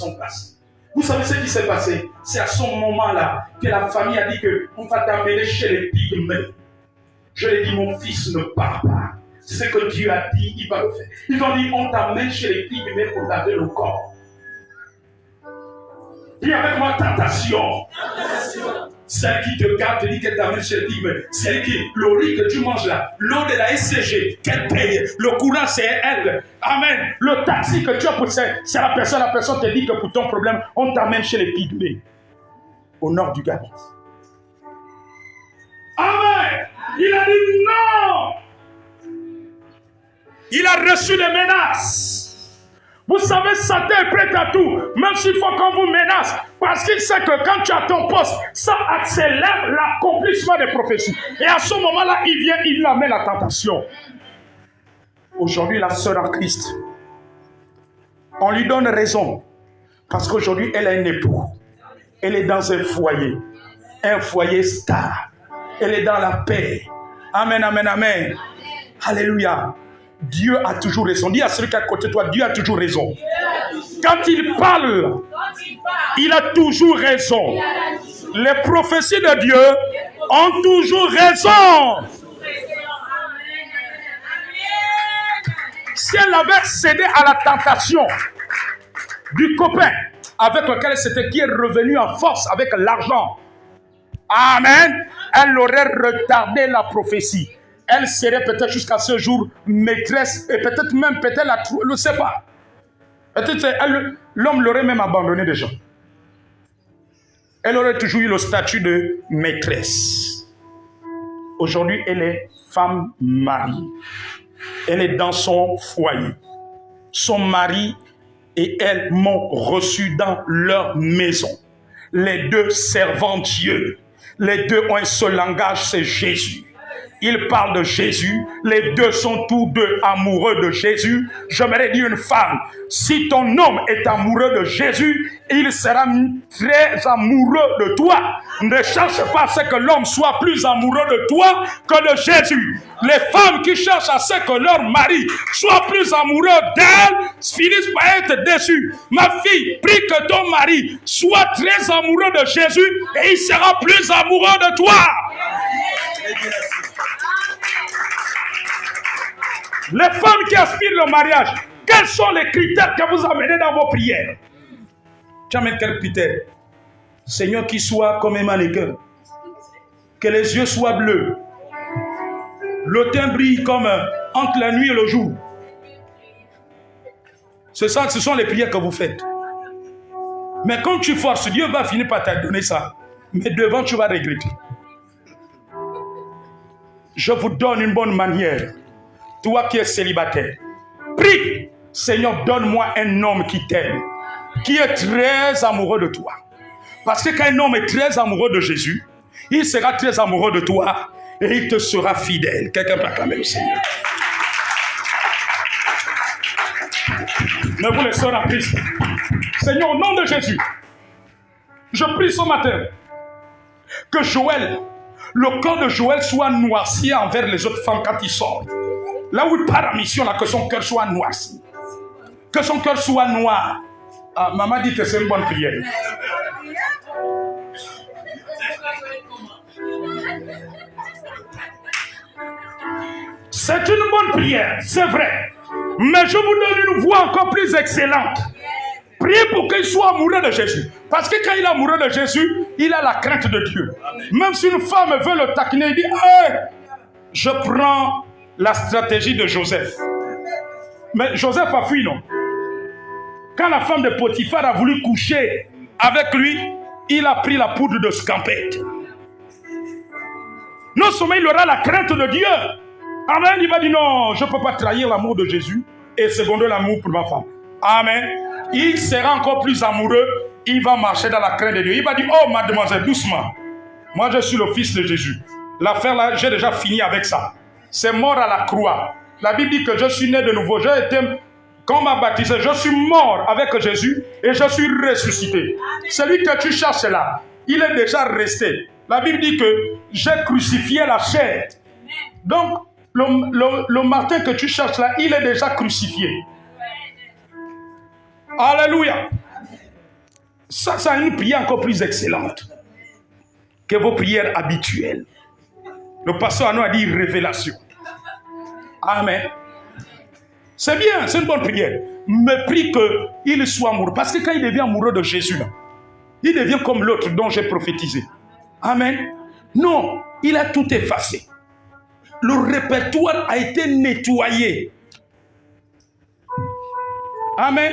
Vous savez ce qui s'est passé? C'est à ce moment-là que la famille a dit qu'on va t'amener chez les pygmées. Je lui ai dit, mon fils ne part pas. C'est ce que Dieu a dit, il va le faire. Ils ont dit, on t'amène chez les pygmées pour laver le corps. Dis avec moi, tentation. Celle qui te garde, te dit qu'elle t'amène chez les pygmées. Celle qui, le riz que tu manges là, l'eau de la SCG, qu'elle paye. Le courant, c'est elle. Amen. Le taxi que tu as poussé, c'est la personne te dit que pour ton problème, on t'amène chez les pygmées. Au nord du Gabon. Amen. Il a dit non. Il a reçu des menaces. Vous savez, Satan est prêt à tout, même s'il faut qu'on vous menace, parce qu'il sait que quand tu as ton poste, ça accélère l'accomplissement des prophéties. Et à ce moment-là, il amène la tentation. Aujourd'hui, la sœur en Christ, on lui donne raison, parce qu'aujourd'hui, elle a un époux. Elle est dans un foyer stable. Elle est dans la paix. Amen, amen, amen. Alléluia. Dieu a toujours raison. Dis à celui qui est à côté de toi, Dieu a toujours raison. Quand il parle, il a toujours raison. Les prophéties de Dieu ont toujours raison. Si elle avait cédé à la tentation du copain avec lequel c'était, qui est revenu en force avec l'argent, amen, elle aurait retardé la prophétie. Elle serait peut-être jusqu'à ce jour maîtresse et peut-être même, elle ne sait pas. Peut-être l'homme l'aurait même abandonné déjà. Elle aurait toujours eu le statut de maîtresse. Aujourd'hui, elle est femme mariée. Elle est dans son foyer. Son mari et elle m'ont reçu dans leur maison. Les deux servant Dieu. Les deux ont un seul langage, c'est Jésus. Ils parlent de Jésus. Les deux sont tous deux amoureux de Jésus. J'aimerais dire une femme, si ton homme est amoureux de Jésus, il sera très amoureux de toi. Ne cherche pas à ce que l'homme soit plus amoureux de toi que de Jésus. Les femmes qui cherchent à ce que leur mari soit plus amoureux d'elles finissent par être déçues. Ma fille, prie que ton mari soit très amoureux de Jésus et il sera plus amoureux de toi. Les femmes qui aspirent au mariage, quels sont les critères que vous amenez dans vos prières? Tu amènes quels critères? Seigneur, qu'il soit comme un mannequin, que les yeux soient bleus, le teint brille comme entre la nuit et le jour. Ce sont les prières que vous faites. Mais quand tu forces, Dieu va finir par te donner ça. Mais devant, tu vas regretter. Je vous donne une bonne manière. Toi qui es célibataire, prie, Seigneur, donne-moi un homme qui t'aime, qui est très amoureux de toi. Parce que quand un homme est très amoureux de Jésus, il sera très amoureux de toi et il te sera fidèle. Quelqu'un peut acclamer le Seigneur. Mais vous les sœurs en Christ, Seigneur, au nom de Jésus, je prie ce matin que Joël, le corps de Joël soit noirci envers les autres femmes quand il sort. Là où il part en mission, là, que son cœur soit noirci. Que son cœur soit noir. Ah, maman dit que c'est une bonne prière. C'est une bonne prière, c'est vrai. Mais je vous donne une voix encore plus excellente. Priez pour qu'il soit amoureux de Jésus. Parce que quand il est amoureux de Jésus, il a la crainte de Dieu. Même si une femme veut le taquiner, il dit hey, je prends la stratégie de Joseph. Mais Joseph a fui, non? Quand la femme de Potiphar a voulu coucher avec lui, il a pris la poudre de scampette. Non seulement il aura la crainte de Dieu. Amen. Il va dire non, je ne peux pas trahir l'amour de Jésus et seconder l'amour pour ma femme. Amen. Il sera encore plus amoureux. Il va marcher dans la crainte de Dieu. Il va dire oh mademoiselle, doucement. Moi je suis le fils de Jésus. L'affaire là, j'ai déjà fini avec ça. C'est mort à la croix. La Bible dit que je suis né de nouveau. J'ai été, quand on m'a baptisé, je suis mort avec Jésus et je suis ressuscité. Celui que tu cherches là, il est déjà resté. La Bible dit que j'ai crucifié la chair. Donc, le Martin que tu cherches là, il est déjà crucifié. Alléluia. Ça, c'est une prière encore plus excellente que vos prières habituelles. Le pasteur Arnaud a dit révélation. Amen. C'est bien, c'est une bonne prière. Mais prie qu'il soit amoureux. Parce que quand il devient amoureux de Jésus, là, il devient comme l'autre dont j'ai prophétisé. Amen. Non, il a tout effacé. Le répertoire a été nettoyé. Amen.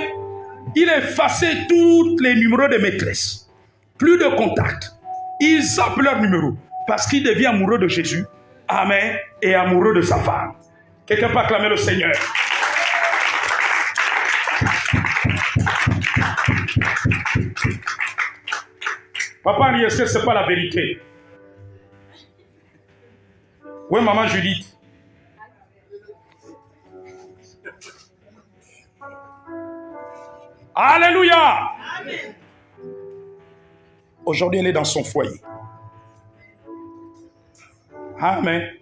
Il a effacé tous les numéros de maîtresse. Plus de contact. Ils zappent leur numéro. Parce qu'il devient amoureux de Jésus. Amen. Et amoureux de sa femme. Quelqu'un peut acclamer le Seigneur. Papa, est-ce que ce n'est pas la vérité? Oui, maman Judith. Alléluia. Amen. Aujourd'hui, elle est dans son foyer. Amen.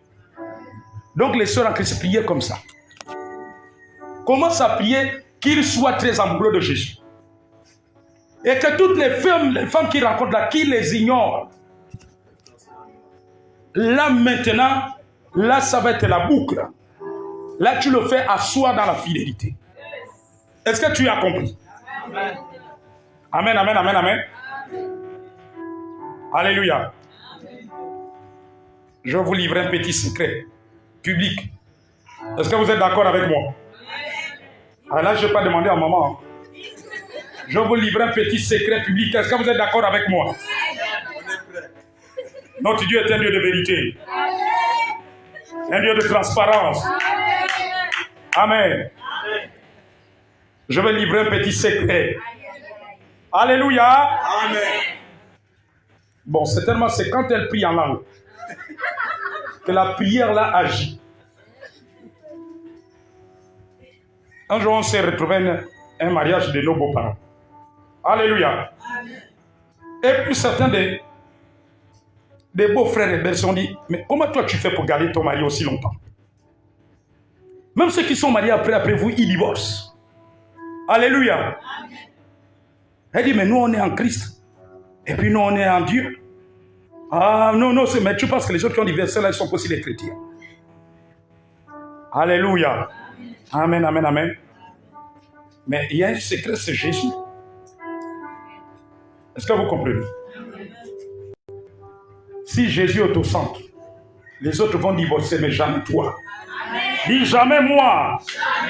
Donc, les sœurs en Christ priaient comme ça. commence à prier qu'il soit très amoureux de Jésus. Et que toutes les femmes qu'il rencontre là, qu'il les ignore. Là maintenant, là ça va être la boucle. Là tu le fais asseoir dans la fidélité. Est-ce que tu as compris? Amen, amen, amen, amen. Alléluia. Je vais vous livrer un petit secret public. Est-ce que vous êtes d'accord avec moi? Ah là, je ne vais pas demander à maman. Je vais vous livrer un petit secret public. Est-ce que vous êtes d'accord avec moi? Notre Dieu est un Dieu de vérité. Un Dieu de transparence. Amen. Je vais livrer un petit secret. Alléluia. Amen. Bon, c'est tellement, c'est quand elle prie en langue que la prière là agit. Un jour, on s'est retrouvé un mariage de nos beaux-parents. Alléluia. Amen. Et puis certains des beaux-frères et belles se sont dit, mais comment toi tu fais pour garder ton mari aussi longtemps? Même ceux qui sont mariés après vous, ils divorcent. Alléluia. Amen. Elle dit, mais nous on est en Christ. Et puis nous on est en Dieu. Ah non, non, mais tu penses que les autres qui ont divorcé là, ils sont aussi des chrétiens. Alléluia. Amen, amen, amen. Mais il y a un secret, c'est Jésus. Est-ce que vous comprenez? Si Jésus est au centre, les autres vont divorcer, mais jamais toi. Dis jamais moi.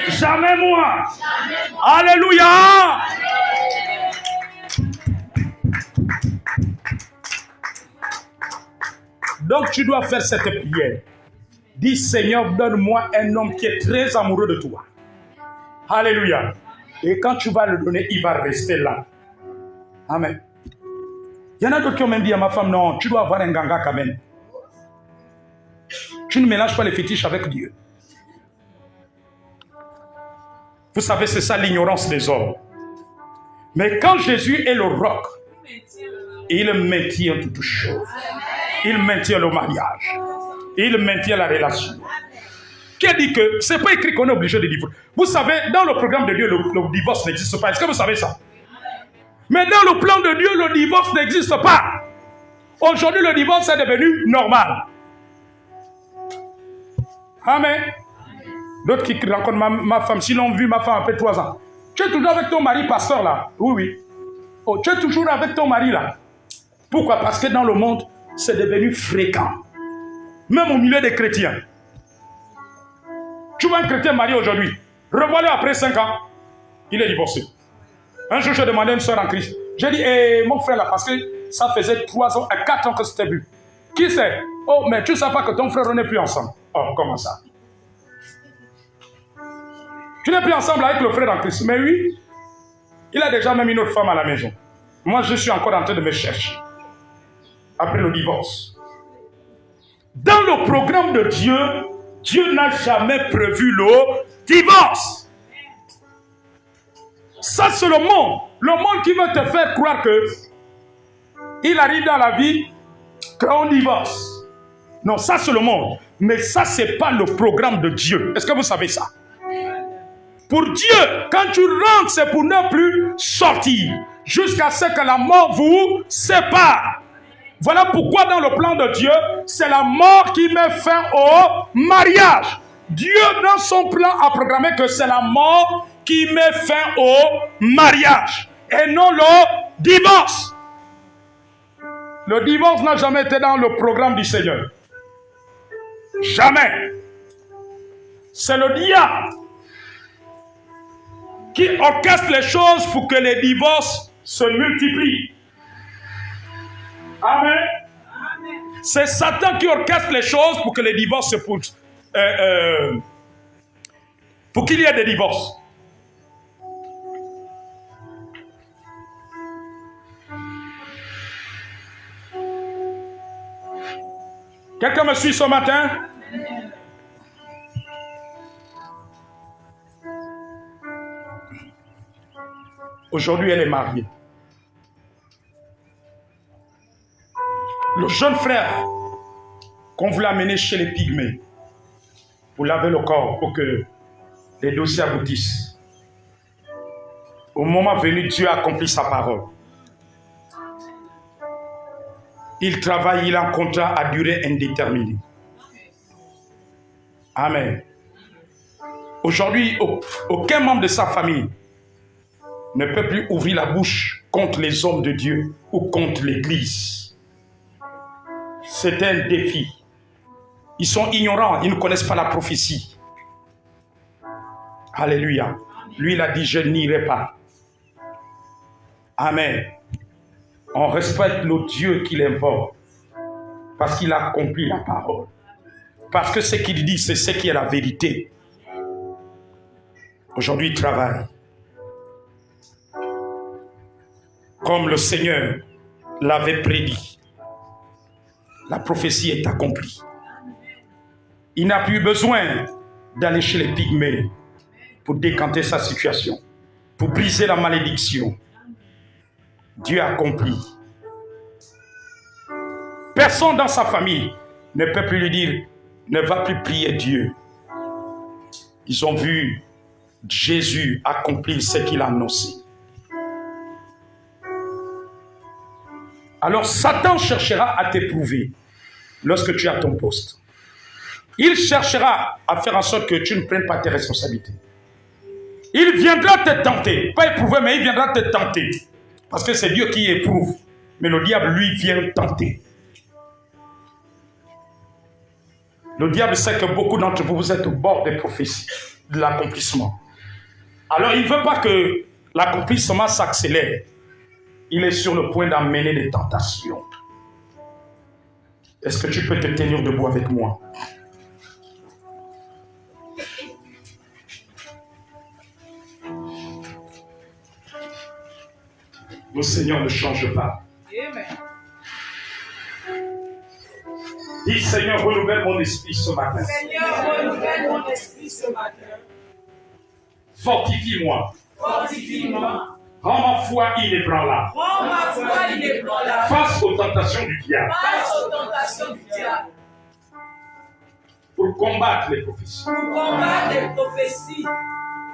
Jamais moi. Alléluia. Donc tu dois faire cette prière. Dis Seigneur, donne-moi un homme qui est très amoureux de toi. Alléluia. Et quand tu vas le donner, il va rester là. Amen. Il y en a d'autres qui ont même dit à ma femme, non, tu dois avoir un ganga quand même. Tu ne mélanges pas les fétiches avec Dieu. Vous savez, c'est ça l'ignorance des hommes. Mais quand Jésus est le roc, il maintient toutes choses. Il maintient le mariage. Il maintient la relation. Qui a dit que ce n'est pas écrit qu'on est obligé de divorcer? Vous savez, dans le programme de Dieu, le divorce n'existe pas. Est-ce que vous savez ça? Mais dans le plan de Dieu, le divorce n'existe pas. Aujourd'hui, le divorce est devenu normal. Amen. D'autres qui rencontrent ma femme, s'ils l'ont vu, ma femme après 3 ans. Tu es toujours avec ton mari, pasteur, là? Oui, oui. Oh, tu es toujours avec ton mari, là? Pourquoi? Parce que dans le monde, c'est devenu fréquent. Même au milieu des chrétiens. Tu vois un chrétien marié aujourd'hui, revois-le après 5 ans, il est divorcé. Un jour, je demandais à une soeur en Christ. J'ai dit, mon frère là, parce que ça faisait 3 ans, 4 ans que c'était vu. Qui c'est? Oh, mais tu ne sais pas que ton frère, on n'est plus ensemble. Oh, comment ça? Tu n'es plus ensemble avec le frère en Christ. Mais oui, il a déjà même une autre femme à la maison. Moi, je suis encore en train de me chercher. Après le divorce. Dans le programme de Dieu, Dieu n'a jamais prévu le divorce. Ça, c'est le monde. Le monde qui veut te faire croire que il arrive dans la vie qu'on divorce. Non, ça, c'est le monde. Mais ça, ce n'est pas le programme de Dieu. Est-ce que vous savez ça? Pour Dieu, quand tu rentres, c'est pour ne plus sortir. Jusqu'à ce que la mort vous sépare. Voilà pourquoi dans le plan de Dieu, c'est la mort qui met fin au mariage. Dieu, dans son plan, a programmé que c'est la mort qui met fin au mariage. Et non le divorce. Le divorce n'a jamais été dans le programme du Seigneur. Jamais. C'est le diable qui orchestre les choses pour que les divorces se multiplient. Amen. C'est Satan qui orchestre les choses pour que les divorces se poussent. Pour qu'il y ait des divorces. Quelqu'un me suit ce matin? Aujourd'hui, elle est mariée. Le jeune frère qu'on voulait amener chez les pygmées pour laver le corps, pour que les dossiers aboutissent. Au moment venu, Dieu accomplit sa parole. Il travaille, il a un contrat à durée indéterminée. Amen. Aujourd'hui, aucun membre de sa famille ne peut plus ouvrir la bouche contre les hommes de Dieu ou contre l'Église. C'est un défi. Ils sont ignorants, ils ne connaissent pas la prophétie. Alléluia. Lui, il a dit, je n'irai pas. Amen. On respecte le Dieu qu'il invoque parce qu'il a accompli la parole. Parce que ce qu'il dit, c'est ce qui est la vérité. Aujourd'hui, il travaille. Comme le Seigneur l'avait prédit. La prophétie est accomplie. Il n'a plus besoin d'aller chez les pygmées pour décanter sa situation, pour briser la malédiction. Dieu a accompli. Personne dans sa famille ne peut plus lui dire, ne va plus prier Dieu. Ils ont vu Jésus accomplir ce qu'il a annoncé. Alors Satan cherchera à t'éprouver lorsque tu es à ton poste. Il cherchera à faire en sorte que tu ne prennes pas tes responsabilités. Il viendra te tenter, pas éprouver, mais il viendra te tenter. Parce que c'est Dieu qui éprouve. Mais le diable, lui, vient tenter. Le diable sait que beaucoup d'entre vous, vous êtes au bord des prophéties, de l'accomplissement. Alors, il ne veut pas que l'accomplissement s'accélère. Il est sur le point d'amener des tentations. Est-ce que tu peux te tenir debout avec moi? Le Seigneur ne change pas. Amen. Dis, Seigneur, renouvelle mon esprit ce matin. Seigneur, renouvelle mon esprit ce matin. Fortifie-moi. Fortifie-moi. Rends ma foi inébranlable. Rends ma foi inébranlable. Face aux tentations du diable. Face aux tentations du diable. Pour combattre les prophéties. Pour combattre les prophéties.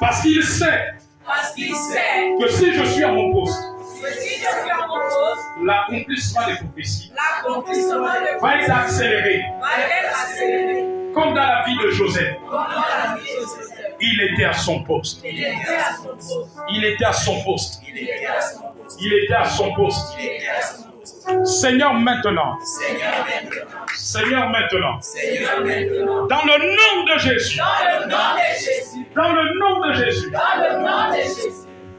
Parce qu'il sait Parce qu'il sait que si je suis à mon poste, que si je suis en mon poste, l'accomplissement des prophéties l'accomplissement de va être accéléré. va être accéléré. Comme dans la vie de Joseph. Comme dans la vie de Joseph. Il était à son poste. Il était à son poste. Il était à son poste. Il était à son poste. Il était à son poste. Il était à son poste. Seigneur, maintenant. Seigneur maintenant. Seigneur, maintenant. Seigneur maintenant. Dans le nom de Jésus. Dans le nom de Jésus. Dans le nom de Jésus. Dans le nom de Jésus.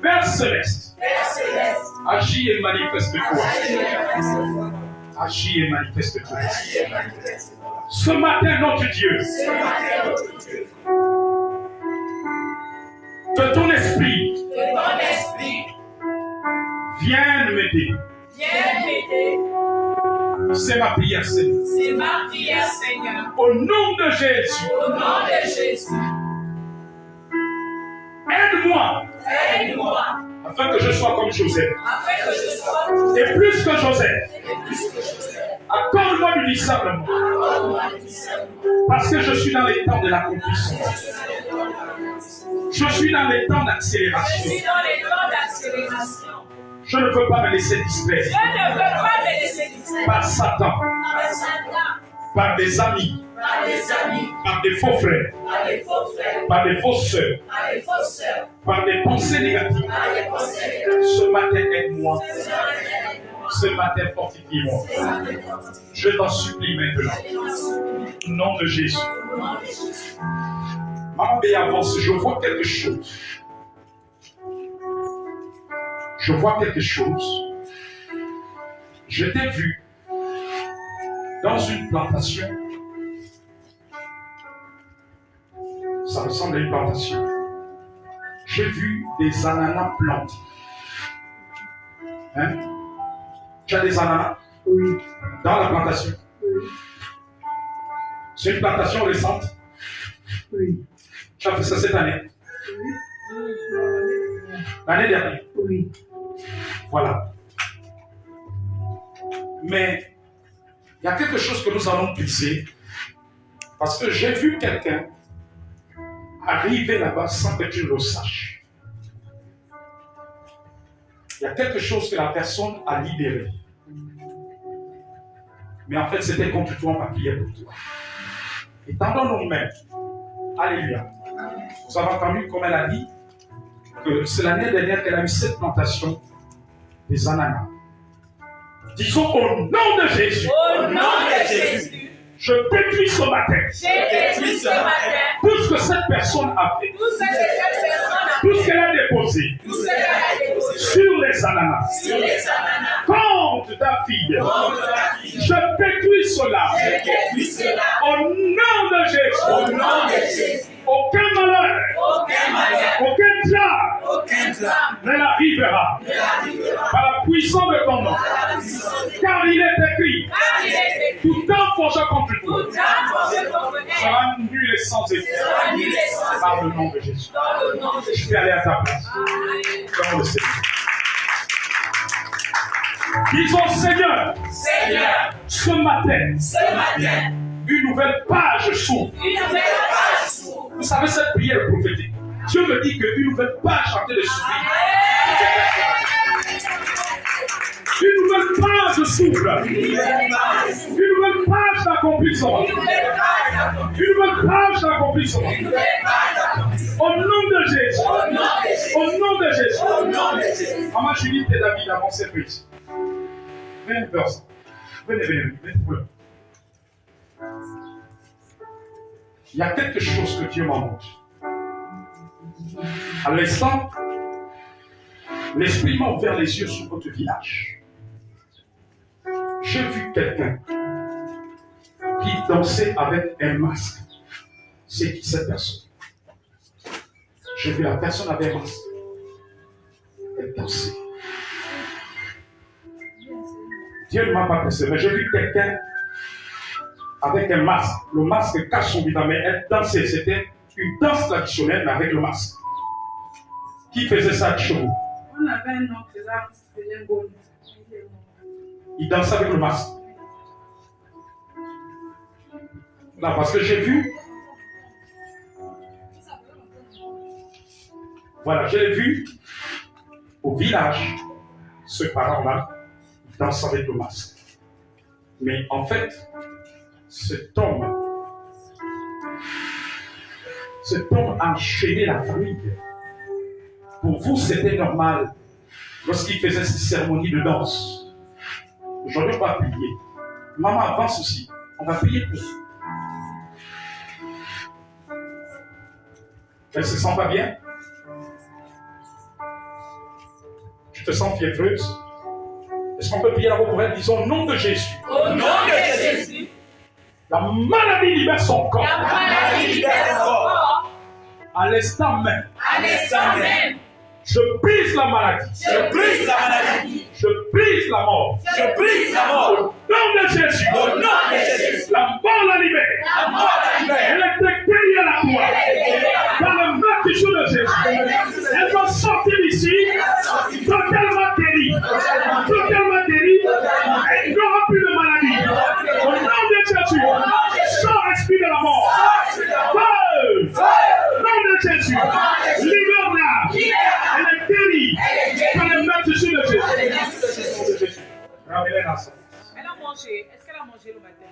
Père céleste. Père céleste. Agis et manifeste-toi. Agis et manifeste-toi. Agis et manifeste-toi. Agis et manifeste-toi. Ce matin, notre Dieu, Ce matin, notre Dieu, que ton esprit que ton esprit vienne m'aider. vienne m'aider. C'est ma prière, Seigneur. C'est ma prière, Seigneur. Au nom de Jésus, Au nom de Jésus. aide-moi Aide-moi. afin que je sois comme Joseph. Afin que je sois Et plus que Joseph, et plus que Joseph. accorde-moi du discernement. Accorde-moi le discernement. Parce que je suis dans les temps de l'accomplissement. Je suis dans les temps Je d'accélération. suis dans les temps d'accélération. Je ne peux pas me laisser Je distraire ne veux pas me laisser distraire par Satan, par Satan, par des amis, par des amis, par des faux frères, par des faux frères, par des fausses sœurs, par des fausses sœurs, par des pensées négatives. par des pensées négatives. Ce matin, aide-moi. Ce matin, aide-moi. Ce matin, fortifie-moi. Ce matin, fortifie-moi. Je t'en supplie maintenant. Je t'en supplie. Au nom de Jésus. Au nom de Jésus. Maman B avance, je vois quelque chose. Je vois quelque chose. Je t'ai vu dans une plantation. Ça ressemble à une plantation. J'ai vu des ananas plantés. Hein? Tu as des ananas? Oui. Dans la plantation? Oui. C'est une plantation récente? Oui. Tu as fait ça cette année? L'année dernière? Oui. Voilà. Mais il y a quelque chose que nous allons briser parce que j'ai vu quelqu'un arriver là-bas sans que tu le saches. Il y a quelque chose que la personne a libéré. Mais en fait, c'était contre toi, on va prier pour toi. Et tendons nos mains. Alléluia. Vous avez entendu comme elle a dit que c'est l'année dernière qu'elle a eu cette plantation des ananas. Disons au nom de Jésus. Au nom de Jésus. Je détruis ce matin. Je détruis ce matin. Tout ce que cette personne a fait. Tout ce que cette personne a fait. Tout ce qu'elle a déposé. Tout ce qu'elle a déposé. Sur les ananas. Sur les ananas. Contre ta fille. Contre ta fille. Je détruis cela. Je détruis cela. Au nom de Jésus. Au nom de Jésus. Aucun malheur. Aucun malheur. Aucun drame. Aucun drame. Ne l'arrivera. Ne l'arrivera. Par la puissance de ton nom. Par la puissance de Car il est écrit. Car il est écrit. Tout temps forgé contre toi. Tout âme forgée contre elle Sera nul et sans effet. sera nulle et sans Par le effet. nom de Jésus. Dans le nom de Je Jésus. vais aller à ta place. Amen. Dans le Seigneur. Disons Seigneur, Seigneur, ce matin, ce matin, une nouvelle page s'ouvre. une nouvelle page s'ouvre. Vous savez cette prière prophétique. Dieu me dit qu'une nouvelle page est en train de s'ouvrir. Une nouvelle page s'ouvre. Une nouvelle page d'accomplissement. Une nouvelle page s'ouvre. Une nouvelle page d'accomplissement. Une nouvelle page s'ouvre. Au nom de Jésus. Au nom de Jésus. Au nom de Jésus. Au nom de Jésus. Maman Judith et David avancez plus. Venez vers ça. Venez, venez, venez. Il y a quelque chose que Dieu m'a montré. À l'instant, l'Esprit m'a ouvert les yeux sur votre village. J'ai vu quelqu'un qui dansait avec un masque. C'est qui cette personne? J'ai vu la personne avec un masque. Elle dansait. Dieu ne m'a pas pressé, mais j'ai vu quelqu'un avec un masque. Le masque cache son visage, mais elle dansait. C'était une danse traditionnelle, mais avec le masque. Qui faisait ça chez vous? On avait un nom que ça faisait un bon. Il dansait avec le masque. Non, parce que j'ai vu. Voilà, je l'ai vu au village, ce parent-là, il danse avec le masque. Mais en fait, cet homme a enchaîné la famille. Pour vous, c'était normal lorsqu'il faisait ces cérémonies de danse. Aujourd'hui, on va prier. Maman avance aussi. On va prier pour vous. Elle se sent pas bien? Tu te sens fiévreuse? Est-ce qu'on peut prier là-bas pour elle? Disons au nom de Jésus. Au nom de Jésus. La maladie libère son corps. La maladie libère son corps. À l'instant même. À l'instant même. Je brise la maladie. Je brise la maladie. Je brise la mort. Je brise la Au mort. nom de Jésus. Au nom de Jésus. La mort la libère. La mort la libère. Elle était guérie à la croix. Dans le baptême de Jésus. Elle va sortir d'ici. Totalement guérie. Totalement guérie. Elle n'aura plus de maladie. Au nom de Jésus. Sors esprit de la mort. Feu. Au nom de Jésus. Libère-la. Elle est guérie. Dans le baptême de Jésus. Ramène-la à ça. Elle a mangé. Est-ce qu'elle a mangé le matin?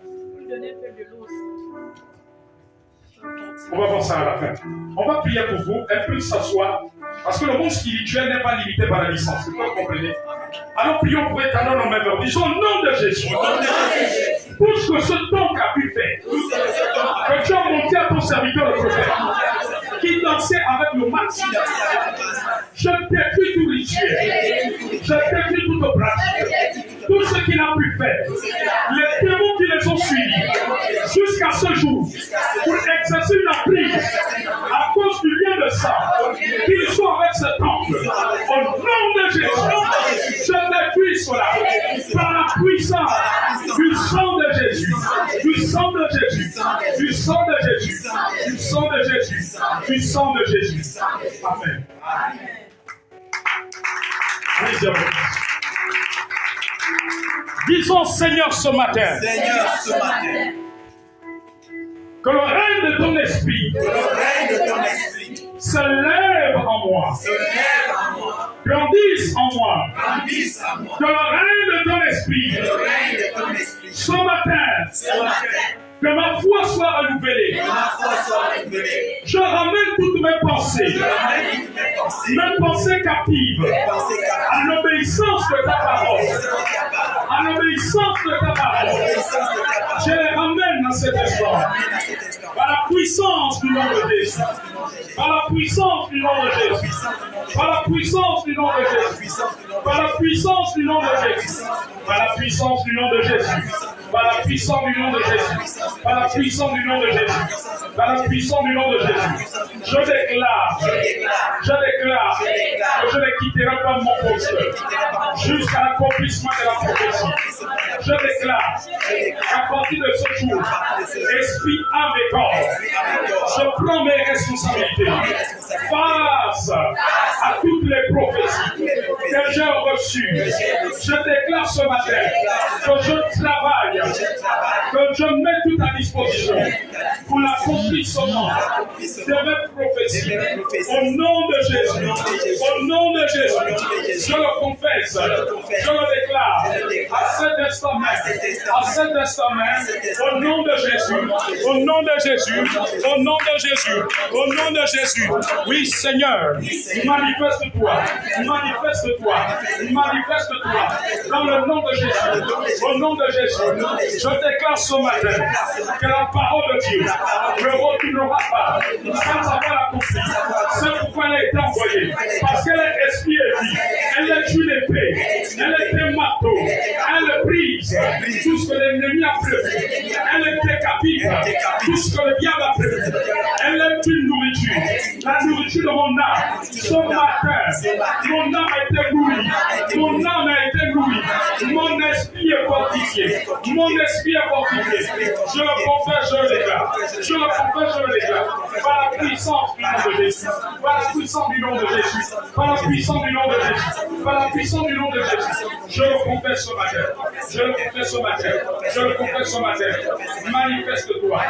Vous lui donnez un peu de l'eau aussi. On va voir ça à la fin. On va prier pour vous. Elle peut s'asseoir. Parce que le monde spirituel n'est pas limité par la licence. Vous comprenez? Alors prions pour étendre nos mains. Disons au nom de Jésus. Tout ce que ce don a pu faire. Que tu as montré à ton serviteur le prophète. Qui dansait avec le masque. Je détruis tout rituel. Je détruis toute pratique. Tout ce qu'il a pu faire. Les démons qui les ont suivis. Jusqu'à ce jour. Pour exercer une prise. À cause du lien de sang. Qu'ils soient avec ce temple. Au nom de Jésus. Je détruis cela. Par la puissance du sang de Jésus. Du sang de Jésus. Du sang de Jésus. Du sang de Jésus. Du sang de Jésus. Amen. Disons Seigneur ce matin. Seigneur, ce matin, Que le règne de ton esprit se lève en moi. Grandisse en moi. Que le règne de ton esprit ce matin, que ma foi soit renouvelée. Je ramène toutes mes pensées captives à l'obéissance de ta parole. À l'obéissance de ta parole. Je les ramène dans cet instant. Par la puissance du nom de Jésus. Par la puissance du nom de Jésus. Par la puissance du nom de Jésus. Par la puissance du nom de Jésus. Par la puissance du nom de Jésus. Par la puissance du nom de Jésus. Par la puissance du nom de Jésus. Par la puissance du nom de Jésus. Je déclare que je ne quitterai pas mon poste jusqu'à l'accomplissement de la prophétie. Je déclare qu'à partir de ce jour, esprit, âme et corps, je prends mes responsabilités face à toutes les prophéties que j'ai reçues. Je déclare ce matin que je travaille, que je mets tout à disposition pour l'accomplissement de mes prophéties. Au nom de Jésus, au nom de Jésus, je le confesse, je le déclare à cet instant même, au nom de Jésus, au nom de Jésus, au nom de Jésus, au nom de Jésus. Oui, Seigneur, manifeste-toi, manifeste-toi, manifeste-toi dans le nom de Jésus, au nom de Jésus. Je déclare ce matin que la parole de Dieu ne retournera pas sans avoir accompli. C'est pourquoi elle a été envoyée, parce qu'elle est esprit et vie. Elle est une épée, elle est un marteau, elle brise tout ce que l'ennemi a prévu. Elle est décapite tout ce que le diable a prévu. Elle est une nourriture, la nourriture de mon âme. Ce matin, mon âme a été nourrie, mon âme a été nourrie, mon esprit est fortifié, mon esprit est fortifié. Je le confesse, je le déclare. Je le confesse, je le déclare. Par la puissance du nom de Jésus. Par la puissance du nom de Jésus. Par la puissance du nom de Jésus. Par la puissance du nom de Jésus. Je le confesse ce matin. Je le confesse ce matin. Je le confesse ce matin. Manifeste-toi.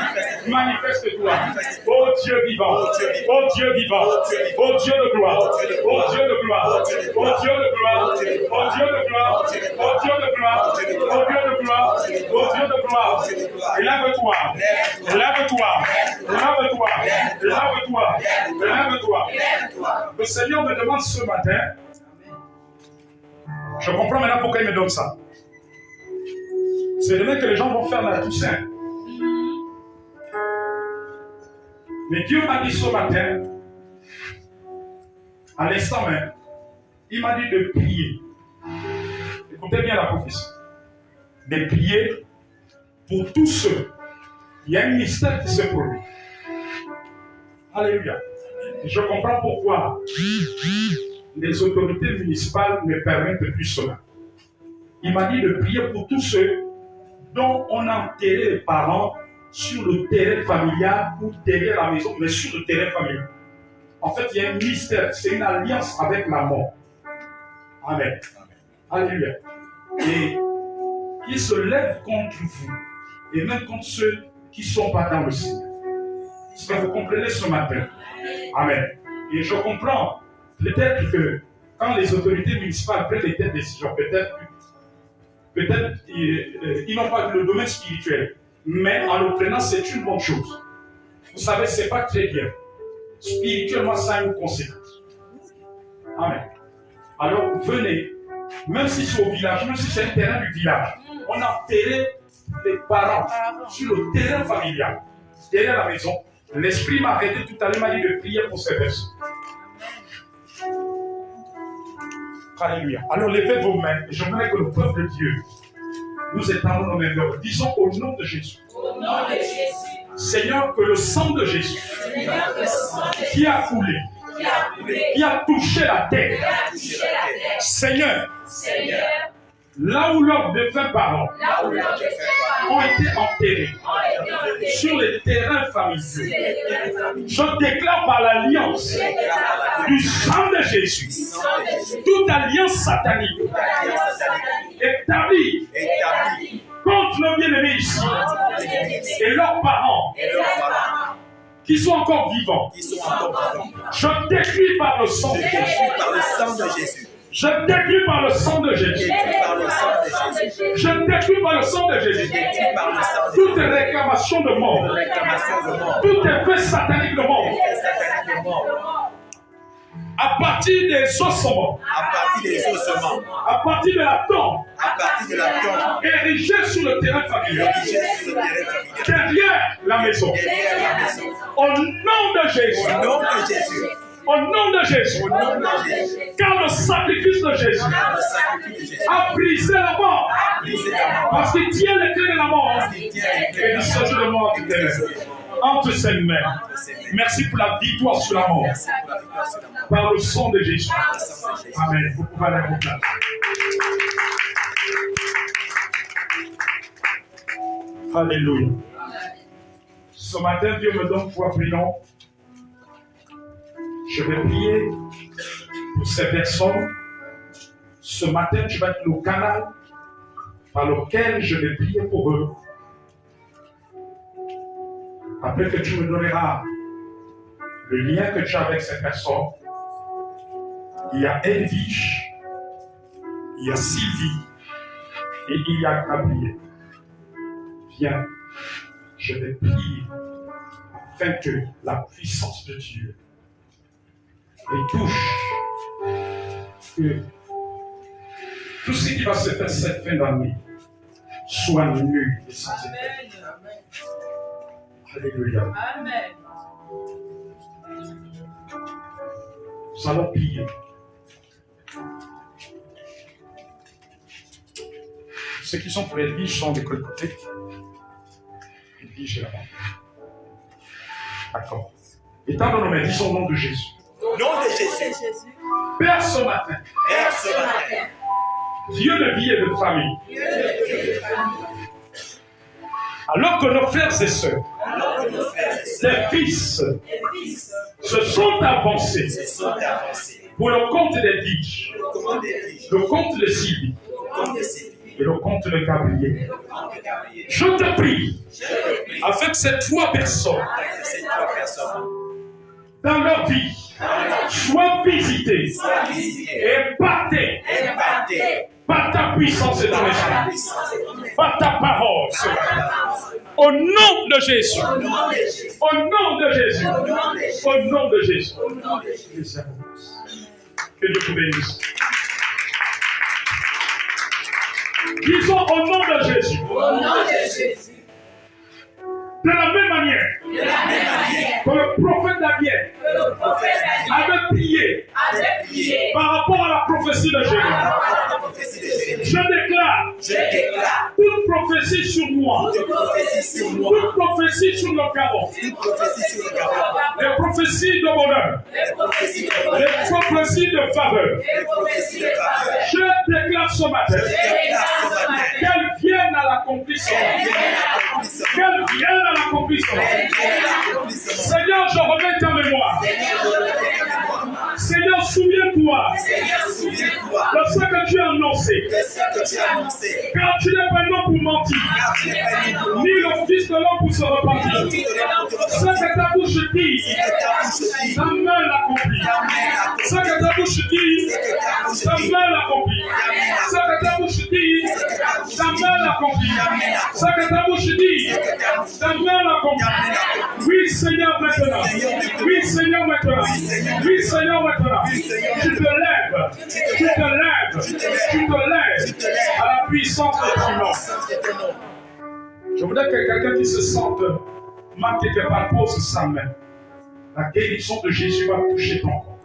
Manifeste-toi. Oh Dieu vivant. Oh Dieu vivant. Oh Dieu de gloire. Oh Dieu de gloire. Oh Dieu de gloire. Oh Dieu de gloire. Oh Dieu de gloire. Oh Dieu de gloire. Oh Dieu de gloire. Lève-toi. Lève-toi. Lève-toi. Lève-toi. Lève-toi. Le Seigneur me demande ce matin. Je comprends maintenant pourquoi il me donne ça. C'est demain que les gens vont faire la Toussaint. Mais Dieu m'a dit ce matin, à l'instant même, il m'a dit de prier. Écoutez bien la prophétie. De prier pour tous ceux. Il y a un mystère qui se produit. Alléluia. Et je comprends pourquoi les autorités municipales ne permettent plus cela. Il m'a dit de prier pour tous ceux dont on a enterré les parents sur le terrain familial ou derrière la maison, mais sur le terrain familial. En fait, il y a un mystère, c'est une alliance avec la mort. Amen. Alléluia. Et il se lève contre vous, et même contre ceux qui ne sont pas dans le Seigneur. Est-ce que vous comprenez ce matin? Amen. Et je comprends, peut-être que quand les autorités municipales prennent des telles décisions, peut-être ils n'ont pas vu le domaine spirituel. Mais en le prenant, c'est une bonne chose. Vous savez, ce n'est pas très bien. Spirituellement, ça a une conséquence. Amen. Alors, venez, même si c'est au village, même si c'est un terrain du village, on a enterré les parents sur le terrain familial, derrière la maison. L'Esprit m'a arrêté tout à l'heure, m'a dit de prier pour ces personnes. Alléluia. Alors, levez vos mains et j'aimerais que le peuple de Dieu nous étendons nos mains. Disons au nom de Jésus. Au nom de Jésus. Seigneur, que le sang de Jésus qui a coulé, qui a touché la terre, Seigneur, là où leurs défunts parents ont été enterrés sur les terrains familiaux, je déclare par l'alliance du sang de Jésus, toute alliance satanique établie contre nos bien-aimés ici et leurs parents qui sont encore vivants. Je décris par le sang de Jésus. Je décris par le sang de Jésus. Je décris par le sang de Jésus. Toute réclamation de mort. Tout effet satanique de mort. À partir des ossements. À partir de la tombe. Érigée sur le terrain familial. Derrière la maison. Au nom de Jésus. Au nom de Jésus. Car le sacrifice de Jésus a brisé la mort. Parce qu'il tient les clés de la mort. Et il s'agit de mort entre ses mains. Merci pour la victoire sur la mort. Par le sang de Jésus. Amen. Vous pouvez aller à vos places. Alléluia. Ce matin, Dieu me donne foi priant. Je vais prier pour ces personnes. Ce matin, tu vas être le canal par lequel je vais prier pour eux. Après que tu me donneras le lien que tu as avec ces personnes, il y a Edwige, il y a Sylvie et il y a Gabriel. Viens, je vais prier afin que la puissance de Dieu les touche, que tout ce qui va se faire cette fin d'année soit nul et sans effet. Alléluia. Amen. Nous allons prier. Ceux qui sont pour Edwige sont de quel côté? Edwige est là-bas. D'accord. Étant dans nos mains, disons au nom de Jésus. Au nom de Jésus. Père, ce matin. Dieu de vie et de famille. Alors que nos frères et sœurs, les fils, se sont avancés pour le compte d'Edwige, le compte de Sylvie et le compte de Gabriel. Je te prie, afin que ces trois personnes, dans leur vie, soient visitées et impactées par ta puissance et ton esprit, par ta parole. Au nom de Jésus. Au nom de Jésus. Au nom de Jésus. Que Dieu te bénisse. Disons au nom de Jésus. De la même manière que le prophète Daniel avait prié par rapport à la prophétie de Jésus. Je déclare toute prophétie sur moi, toute prophétie sur le Gabon, les prophéties de bonheur, les prophéties de faveur. Je déclare ce matin qu'elles viennent à l'accomplissement. Qu'elles viennent à l'accomplissement. Seigneur, je remets ta mémoire. Seigneur, souviens-toi de ce que tu as annoncé. Car tu n'es pas l'homme pour mentir, ni le fils de l'homme pour se repentir. Ce que ta bouche dit, ta main l'accomplit. Ce que ta bouche dit, ta main l'accomplit. Ce que ta bouche dit, ta main l'accomplit. Ce que ta bouche dit, ta main l'accomplit. Oui, Seigneur, maintenant. Oui, Seigneur, maintenant. Oui, Seigneur, maintenant. Tu te lèves. Tu te lèves. Tu te lèves à la puissance de ton nom. Je voudrais que quelqu'un qui se sente mal quelque part pose sa main. La guérison de Jésus va toucher ton corps.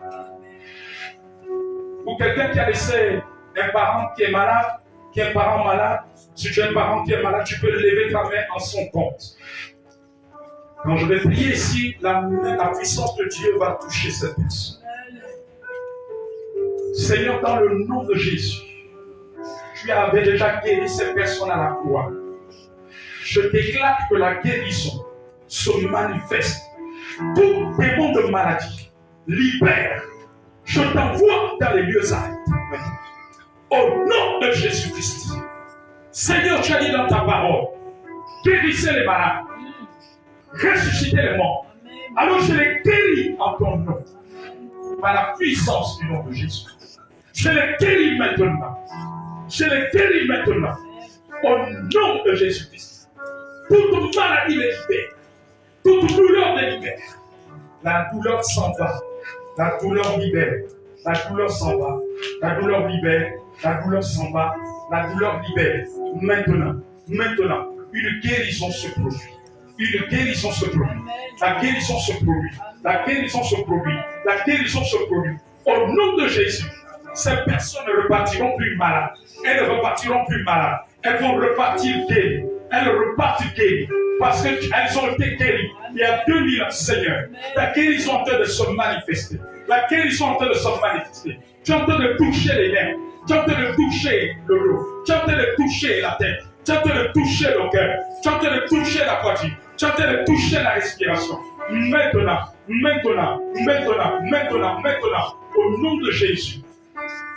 Pour quelqu'un qui a laissé un parent qui est malade, qui est un parent malade, si tu as un parent qui est malade, tu peux lever ta main en son compte. Quand je vais prier ici, la puissance de Dieu va toucher cette personne. Seigneur, dans le nom de Jésus, tu avais déjà guéri ces personnes à la croix. Je déclare que la guérison se manifeste. Tout démon de maladie, libère. Je t'envoie dans les lieux arides. Au nom de Jésus-Christ, Seigneur, tu as dit dans ta parole, guérissez les malades, ressuscitez les morts. Alors je les guéris en ton nom, par la puissance du nom de Jésus. Je les guéris maintenant. Je les guéris maintenant. Au nom de Jésus-Christ. Toute maladie les libère. Toute douleur les libère. La douleur s'en va. La douleur libère. La douleur s'en va. La douleur libère. La douleur s'en va. La douleur libère. Maintenant, une guérison se produit. Une guérison se produit. La guérison se produit. La guérison se produit. La guérison se produit. Au nom de Jésus, ces personnes ne repartiront plus malades. Elles ne repartiront plus malades. Elles vont repartir guéries. Elles repartent guéries. Parce qu'elles ont été guéries il y a 2000 ans, Seigneur. La guérison est en train de se manifester. La guérison est en train de se manifester. Tu es en train de toucher les nerfs. Tu es en train de toucher le dos. Tu es en train de toucher la tête. Tu es en train de toucher le cœur. Tu es en train de toucher la poitrine. Tu es en train de toucher la respiration. Maintenant, au nom de Jésus,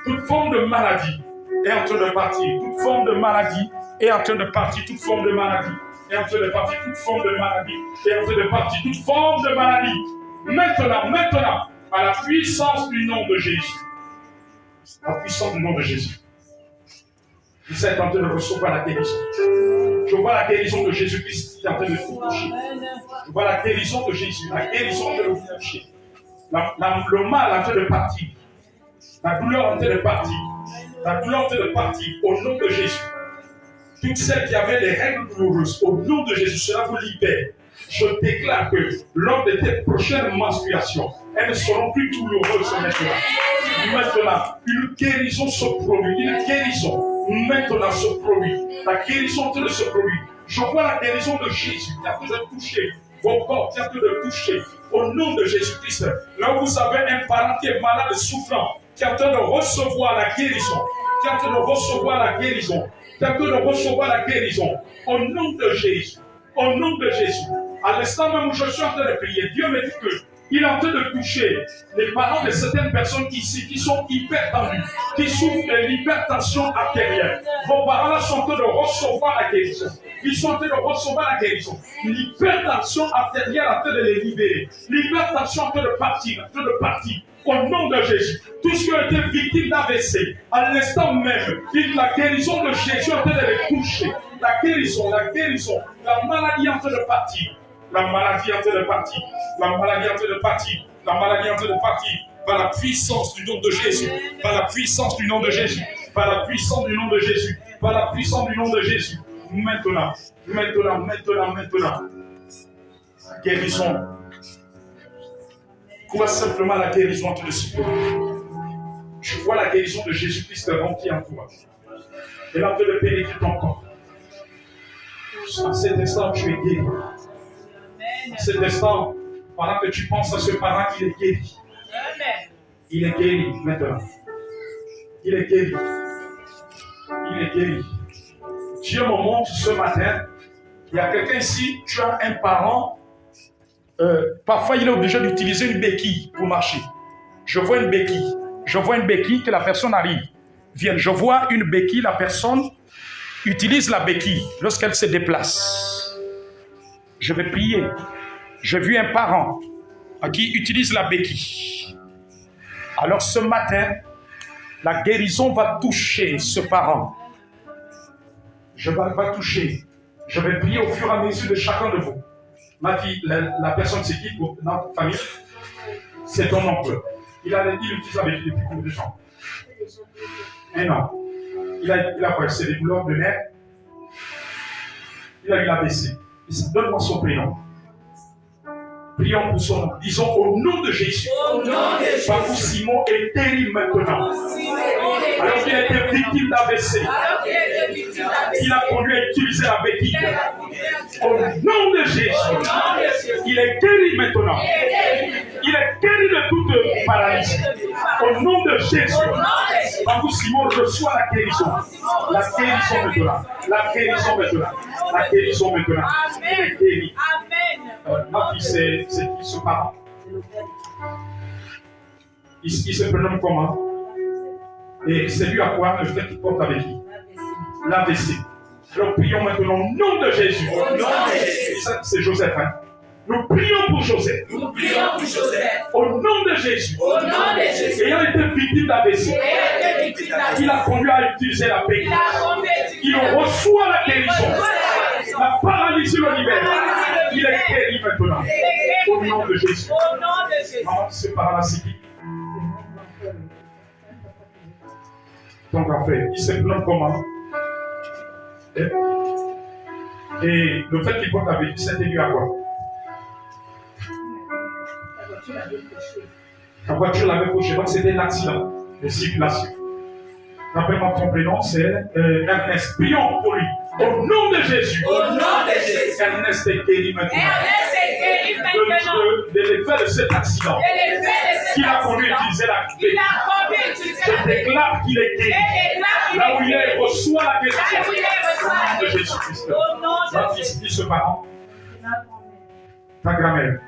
toute forme de maladie est en train de partir. Toute forme de maladie est en train de partir. Toute forme de maladie est en train de partir. Toute forme de maladie est en train de partir. Toute forme de maladie. Maintenant, à la puissance du nom de Jésus. La puissance du nom de Jésus. Vous êtes en train de recevoir la guérison. Je vois la guérison de Jésus-Christ qui est en train de vous toucher. Je vois la guérison de Jésus. La guérison en train de vous toucher. Le mal est en train de partir. La douleur est en train de partir. La douleur est en train de partir. Au nom de Jésus. Toutes celles qui avaient des règles douloureuses, au nom de Jésus, cela vous libère. Je déclare que lors de tes prochaines menstruations, elles ne seront plus douloureuses maintenant. Une guérison se produit. Une guérison maintenant se produit. La guérison est en train de se produire. Je vois la guérison de Jésus qui est en train de toucher vos corps, qui est en train de toucher au nom de Jésus-Christ. Là où vous avez un parent qui est malade, souffrant, qui est en train de recevoir la guérison, qui est en train de recevoir la guérison, qui est en train de recevoir la guérison au nom de Jésus. Au nom de Jésus. À l'instant même où je suis en train de prier, Dieu me dit qu'il est en train de toucher les parents de certaines personnes ici qui sont hyper tendues, qui souffrent de l'hypertension artérielle. Vos parents sont en train de recevoir la guérison. Ils sont en train de recevoir la guérison. L'hypertension artérielle est en train de les libérer. L'hypertension est en train de partir, Au nom de Jésus, tous ceux qui ont été victimes d'AVC, à l'instant même, la guérison de Jésus est en train de les toucher. La guérison, la maladie est en train de partir. La maladie est en train de partir. La maladie est en train de partir. La maladie est en train de partir. Par la puissance du nom de Jésus. Par la puissance du nom de Jésus. Par la puissance du nom de Jésus. Par la puissance du nom de Jésus. Maintenant. Guérison. Vois simplement la guérison en train de se produire. Je vois la guérison de Jésus-Christ remplie en toi. Elle est en train de pénétrer ton corps. En cet instant, tu es guéri. En cet instant, pendant que tu penses à ce parent, il est guéri. Il est guéri maintenant. Il est guéri. Dieu me montre ce matin, il y a quelqu'un ici, tu as un parent, parfois il est obligé d'utiliser une béquille pour marcher. Je vois une béquille que la personne arrive, vienne. Je vois une béquille, la personne utilise la béquille lorsqu'elle se déplace. Je vais prier. J'ai vu un parent qui utilise la béquille. Alors ce matin, la guérison va toucher ce parent. Je vais toucher. Je vais prier au fur et à mesure de chacun de vous. Ma fille, la personne c'est qui pour notre famille? C'est ton oncle. Il utilise la béquille depuis combien de temps? Un an. Il a quoi? C'est des douleurs de nerfs. Il a eu l'AVC. Donne-moi son prénom. Prions pour son nom. Disons au nom de Jésus. Papou Simon est guéri maintenant. Alors qu'il a été victime d'AVC. Il a conduit à utiliser la béquille. Au nom de Jésus. Il est guéri maintenant. Il est guéri de toute paralysie. Au nom de Jésus. Papou Simon reçoit la guérison. La guérison maintenant. La guérison maintenant. Il est guéri. Ma fille, c'est qui ce parent? Il se prénomme comment? Et c'est dû à quoi le fait qu'il porte avec lui? L'AVC. Alors prions maintenant au nom de Jésus. Au nom de Jésus. Ça, c'est Joseph. Hein? Nous prions pour Joseph. Nous prions pour Joseph. Au nom de Jésus. Au nom de Jésus. Ayant été victime d'AVC, il a conduit à utiliser la paix. Il reçoit la guérison. La paralysie le libère. Il est guéri maintenant. Au nom de Jésus. Au nom de Jésus. Maman, c'est par là, c'est qui? Ton café. Il se plaint comment? Et le fait qu'il porte la vie, c'est dû à quoi? La voiture l'avait fauché, donc c'était un accident de circulation. Rappelle-moi ton prénom, c'est Ernest. Prions pour lui. Au nom de Jésus. Au nom de Jésus. Ernest est guéri maintenant. Ernest est guéri maintenant. De l'effet de cet accident. Qu'il a conduit à utiliser la clé. Je déclare qu'il est guéri. Là où il est, il reçoit la guérison. Au nom de Jésus-Christ. Ma fille dit ce parent. Ta grand-mère.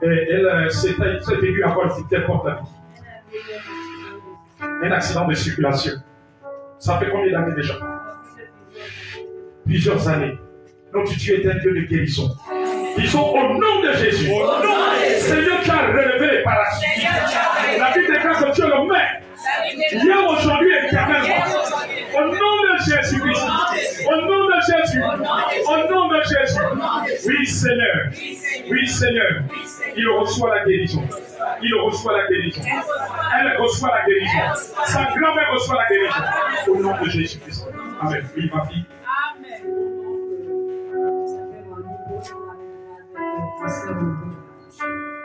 Et elle s'est aiguë à voir qu'elle porte la vie. Un accident de circulation. Ça fait combien d'années déjà? Plusieurs années. Donc tu es un Dieu de guérison. Disons au nom de Jésus. Au nom de Jésus. Seigneur, tu as relevé les parasites. La Bible déclare que tu es le maître. Hier, aujourd'hui et éternellement. Au nom de Jésus-Christ. Au nom de Jésus. Au nom de Jésus. Oui, Seigneur. Oui, Seigneur. Il reçoit la guérison. Il reçoit la guérison. Elle reçoit la guérison. Sa grand-mère reçoit la guérison. Au nom de Jésus-Christ. Amen. Oui, ma fille.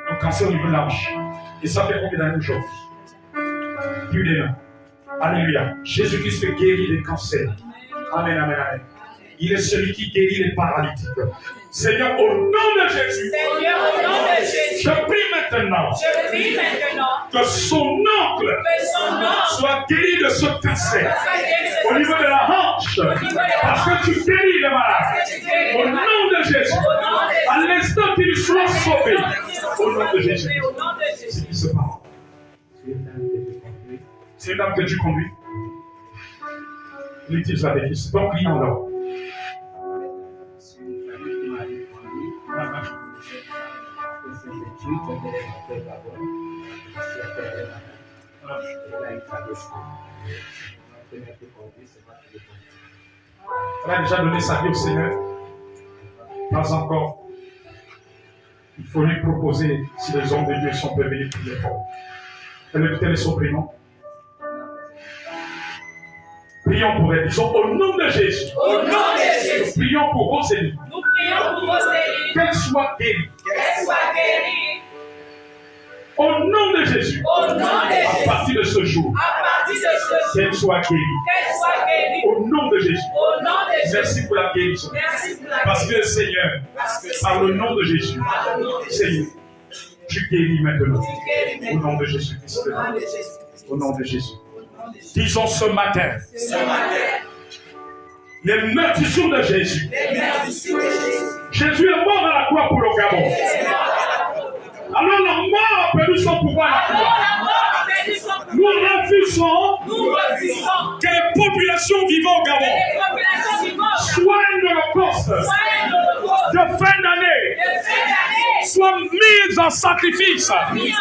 Le cancer au niveau de la hanche. Et ça fait combien d'années aujourd'hui? Plus d'un an. Alléluia. Jésus-Christ guérit les cancers. Amen, amen, amen. Il est celui qui guérit les paralytiques. Seigneur, au nom de Jésus, Seigneur, au nom de Jésus, je prie maintenant que son oncle soit guéri de ce cancer au niveau de la hanche, parce que tu guéris les malades. Au nom de Jésus, à l'instant qu'il soit sauvé, au nom de Jésus. C'est qui se parle? C'est une dame que tu conduis. Il utilise la bêtise. C'est ton client là. Elle a déjà donné sa vie au Seigneur. Pas encore. Il faut lui proposer si les hommes de Dieu sont prévenus pour les pauvres. Quel est son prénom? Prions pour elle. Disons au nom de Jésus. Au nom de Jésus. Prions pour Rosélie. nous prions pour Rosélie. Qu'elle soit guérie. Qu'elle soit guérie. Au nom de Jésus. Au nom de À Jésus. partir de ce jour. À partir de ce jour, Qu'elle soit guérie. qu'elle soit guérie. Au nom de Jésus. Au nom de Jésus. Merci pour la guérison. Merci pour la Parce guérison. que Seigneur, Parce que par le nom de Jésus, Par le nom de Jésus. Seigneur, tu guéris maintenant. Tu guéris Au nom de Jésus-Christ. Au nom de Jésus. Au nom de Jésus. Au nom de Jésus. Disons ce matin, ce matin, les meurtrissures de Jésus. les mères du Seigneur Jésus. Jésus est mort à la croix pour le Gabon. Alors la mort a perdu son pouvoir à la croix. La mort a perdu son pouvoir. Nous refusons Nous refusons que les populations vivant au que Gabon les populations vivantes soient un holocauste soient un holocauste de fin d'année, de fin d'année, soient mises en sacrifice mis en sacrifice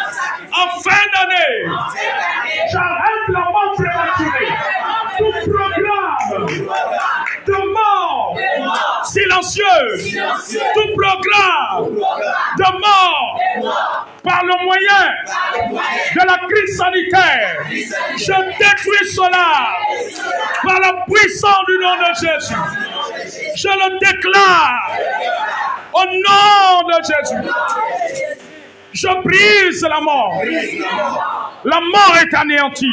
en fin d'année. en fin d'année. J'arrête la mort prématurée. Tout programme de mort silencieux, tout programme de mort par le moyen de la crise sanitaire, je détruis cela par la puissance du nom de Jésus. Je le déclare au nom de Jésus. Je brise la mort. La mort est anéantie.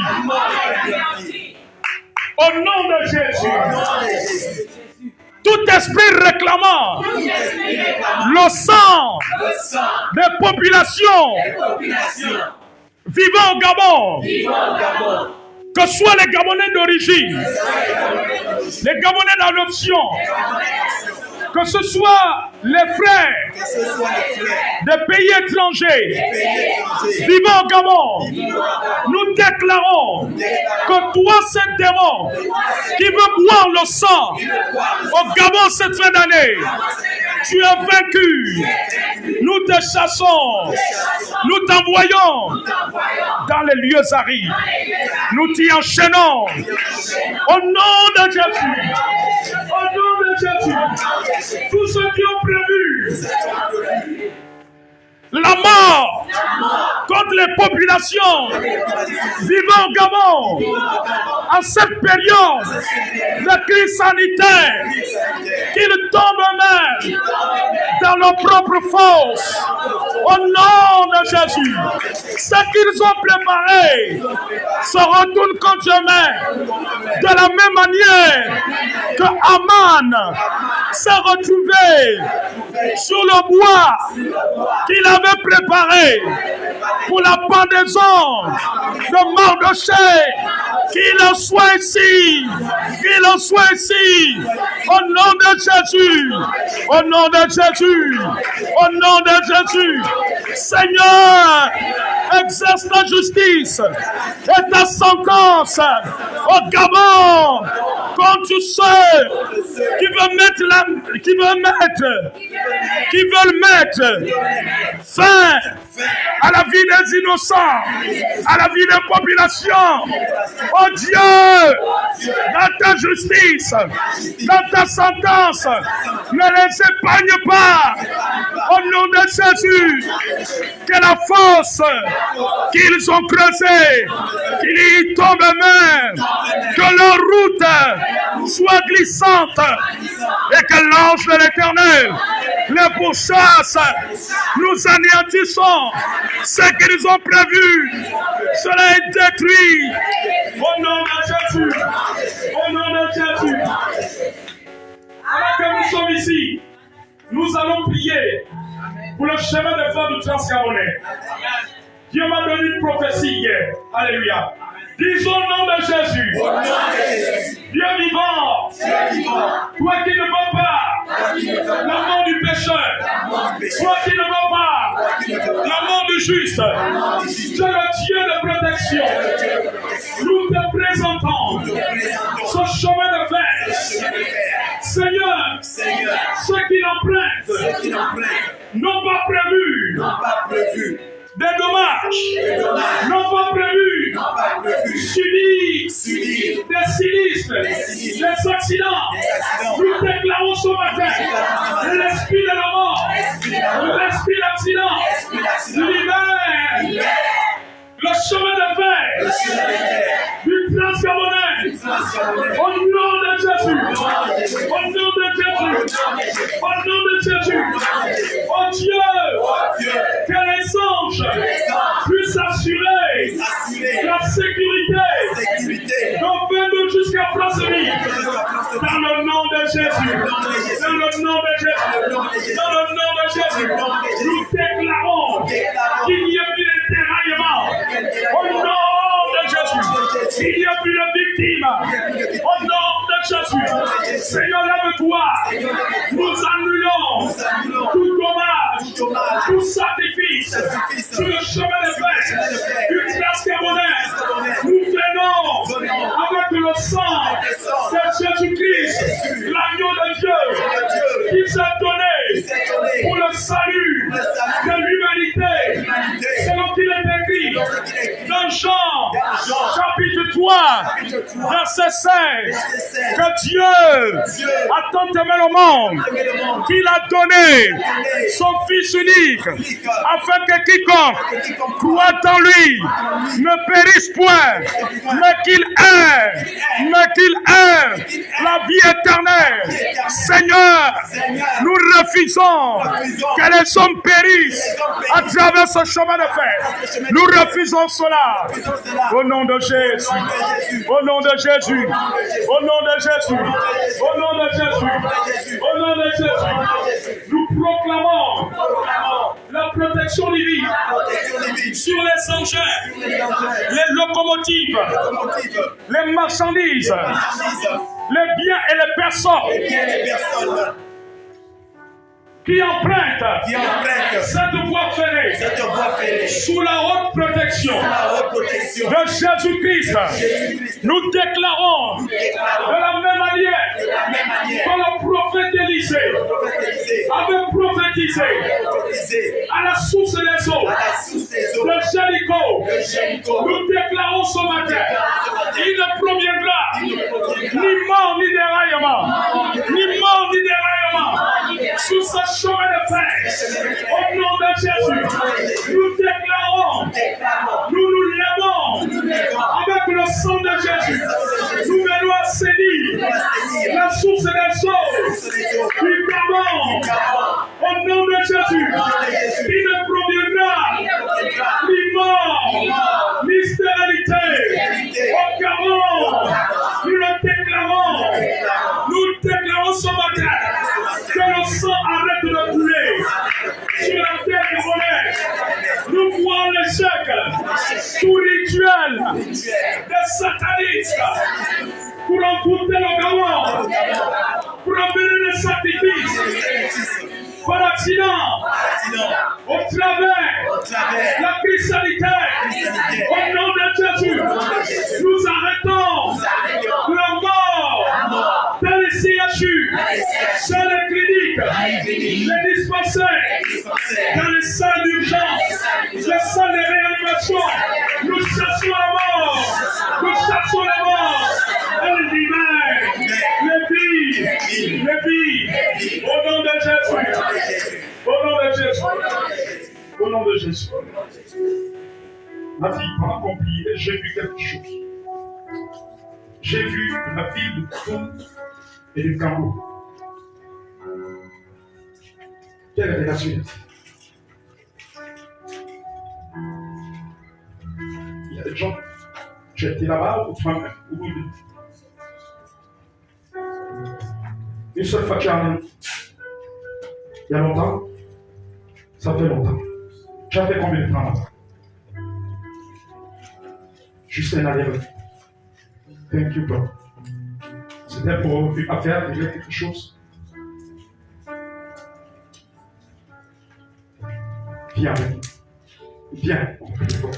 Au nom de Jésus. Tout esprit réclamant le sang des populations vivant au Gabon, que ce soit les Gabonais d'origine, les Gabonais d'adoption, que ce soit les frères des pays étrangers vivant au Gabon, nous nous déclarons que toi, cet démon qui veut boire le sang au Gabon cette fin d'année, tu es vaincu. Nous te chassons. Nous t'envoyons dans les lieux arides. Nous t'y enchaînons. Au nom de Jésus. Au nom de Jésus. Tous ceux qui ont prévu la mort contre les populations vivant au Gabon en cette période de crise sanitaire, qu'ils tombent même dans leurs propres forces au nom de Jésus. Ce qu'ils ont préparé se retourne contre eux-mêmes de la même manière que Aman s'est retrouvé sur le bois qu'il avait préparé pour la pendaison de Mardochée. Qu'il en soit ici, qu'il en soit ici, au nom de Jésus, au nom de Jésus, au nom de Jésus. Seigneur, exerce ta justice et ta sentence au Gabon contre ceux qui veulent mettre fin à la vie des innocents, à la vie des populations. Oh Dieu, dans ta justice, dans ta sentence, ne les épargne pas. Au nom de Jésus, que la force qu'ils ont creusée, qu'ils y tombent même, que leur route soit glissante et que l'ange de l'Éternel les pourchasse. Nous anéantissons ce qu'ils ont prévu. Cela est détruit. Au nom de Jésus. Au nom de Jésus. Alors que nous sommes ici, nous allons prier pour le chemin de fer du Transgabonais. Dieu m'a donné une prophétie hier. Alléluia. Disons au nom de Jésus. Dieu vivant. Toi qui ne veux pas la mort du pécheur. Toi qui ne veux pas la mort du juste. Tu es le Dieu de protection. Nous te présentons ce chemin de fer. Seigneur, ceux qui l'empruntent n'ont pas prévu des dommages, n'ont pas prévu subir des sinistres, des accidents. Nous déclarons ce matin l'esprit de la mort, l'esprit d'accident, libère le chemin de fer du Transgabonais. Au nom de Jésus, au nom de Jésus, au nom de Jésus. Oh Dieu, que les anges puissent assurer la sécurité de 22 jusqu'à Brazzaville. Dans le nom de Jésus, dans le nom de Jésus, dans le nom de Jésus, nous déclarons qu'il n'y a plus de déraillement. Au nom de Jésus, il n'y a plus de victimes. Au nom de Jésus, Seigneur, lève-toi. Nous annulons tout dommage, tout sacrifice sur le chemin de fer du Transgabonais. Nous venons avec le sang de Jésus-Christ, l'agneau de Dieu, qui s'est donné pour le salut de l'humanité. C'est ce qu'il est écrit dans Jean, chapitre 3, verset 5, que Dieu a tant aimé le monde qu'il a donné son Fils unique, afin que quiconque croit en lui ne périsse point, mais qu'il ait la vie éternelle. Seigneur, nous refusons que les hommes périssent à travers ce chemin de fer. Nous refusons cela. Au nom de Jésus, au nom de Jésus, au nom de Jésus, au nom de Jésus, au nom de Jésus, nous proclamons la protection divine sur les engins, les locomotives, les marchandises, les biens et les personnes. qui emprunte cette voie ferrée sous la haute protection la haute protection de Jésus-Christ. Nous déclarons de la même manière que le prophète Élisée avait prophétisé à la source des eaux de Jéricho. Nous déclarons ce matin, il ne proviendra ni mort ni déraillement, ni mort ni déraillement sous ce chemin de fer. Au nom de Jésus, nous déclarons, nous nous levons avec le sang de Jésus. Nous venons assainir la source des eaux du pardon. Au nom de Jésus, il ne proviendra ni mort, ni stérilité. Au Gabon, nous le déclarons. Nous déclarons ce matin que le sang arrête de couler sur la terre gabonaise. Nous voyons l'échec, tout rituel des satanistes pour envoûter le Gabon, pour amener les sacrifices par accident, au travers la crise sanitaire. Au nom de Jésus, nous arrêtons la mort dans les CHU, dans les cliniques, les dispensaires, dans les salles d'urgence, les salles de réanimation. Nous chassons la mort, nous chassons la mort. Elle libère les vies, au nom de Jésus. Au nom de Jésus. Au nom de Jésus. Ma fille, pendant qu'on priait, j'ai vu quelque chose. J'ai vu la ville de Toul et de Cambo. Quelle est la suite? Il y a des gens, tu étais là-bas ou toi-même, ou une seule fois que tu arrives, il y a longtemps, ça fait longtemps. Tu as fait combien de temps là-bas? Juste un aller-retour. Thank you, God. C'était pour une affaire, il y a quelque chose. Viens avec nous. Viens, on peut le voir.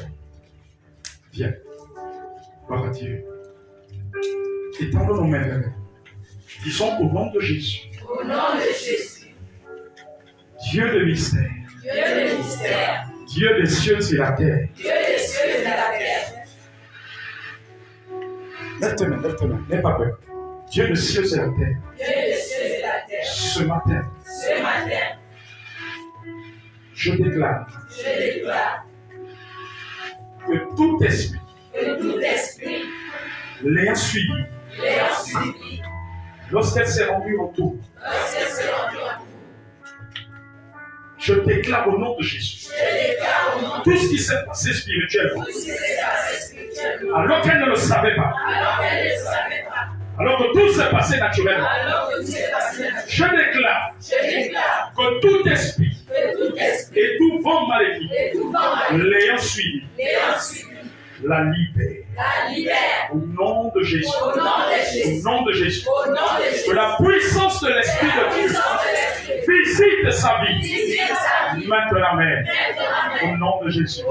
Viens. Gloire à Dieu. Étendons nos mains vers elle. Disons au nom de Jésus. Au nom de Jésus. Dieu de mystère. Dieu de mystère. Dieu des cieux et la terre. Dieu des cieux et de la terre. Lève tes mains, n'aie pas peur. Dieu des cieux et la terre. Dieu des cieux et de la terre. Ce matin, je déclare que tout esprit l'ayant suivi, lorsqu'elle s'est rendue en tour, je déclare au nom de Jésus tout ce qui s'est passé spirituellement, alors qu'elle ne le savait pas, alors que tout s'est passé naturellement. Je déclare que tout esprit et tout vent maléfique l'ayant suivi la libère. Au nom de Jésus. Au nom de Jésus. Que la puissance de l'Esprit de Dieu visite sa vie. Maintenant même. Au nom de Jésus.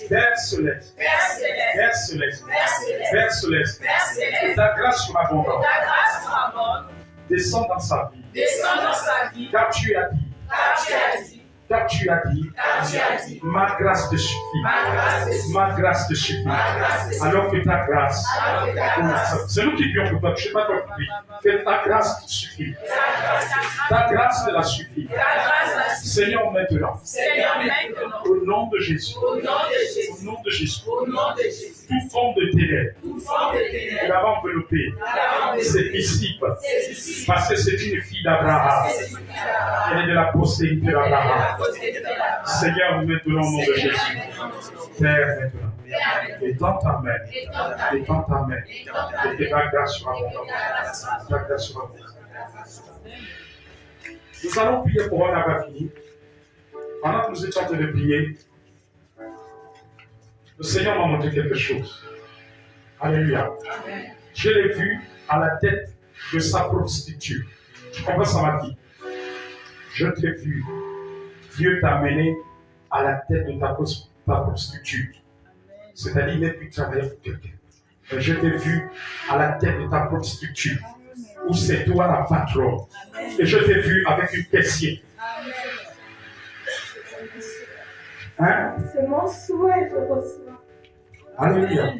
Père céleste. Père céleste. Père céleste. Que ta grâce soit abondante. Descends dans sa vie. Car tu as dit. Ma grâce te suffit. Ma grâce te suffit. Alors que ta grâce. C'est nous qui prions pour toi. Je ne sais pas toi qui prie. Que ta grâce te suffit. Ta grâce te la suffit. Seigneur, maintenant. Au nom de Jésus. Au nom de Jésus. Toute forme de ténèbres. Elle va envelopper ses disciples. Parce que c'est une fille d'Abraham. Elle est de la postérité d'Abraham. Seigneur, maintenant au nom de Jésus. Père, maintenant. Et dans ta main. Et dans ta main. Et que ta grâce soit abondante. Ta grâce soit abondante. Nous allons prier pour on n'a pas fini. Pendant que nous étions en train de prier, le Seigneur m'a montré quelque chose. Alléluia. Je l'ai vu à la tête de sa prostituée. Tu comprends ça, ma fille? je t'ai vu. Dieu t'a mené à la tête de ta propre structure. C'est-à-dire, il n'est plus travailleur pour quelqu'un. Mais je t'ai vu à la tête de ta propre structure, où c'est toi la patronne. Et je t'ai vu avec une caissière. Hein? C'est mon souhait, je reçois. Alléluia.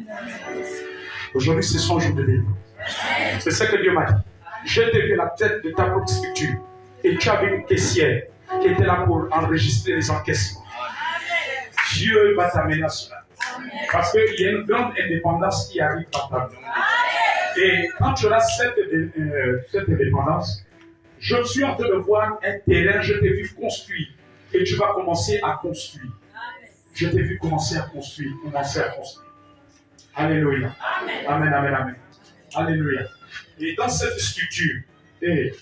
Aujourd'hui, c'est son jour de délivrance. C'est ce que Dieu m'a dit. Je t'ai vu à la tête de ta propre structure. Et tu avais une caissière qui était là pour enregistrer les encaissements. Dieu va t'amener à cela. Parce qu'il y a une grande indépendance qui arrive dans ta vie. Et quand tu auras cette indépendance, je suis en train de voir un terrain, je t'ai vu construire. Et tu vas commencer à construire. Je t'ai vu commencer à construire, Alléluia. Amen, amen, amen. Alléluia. Et dans cette structure, et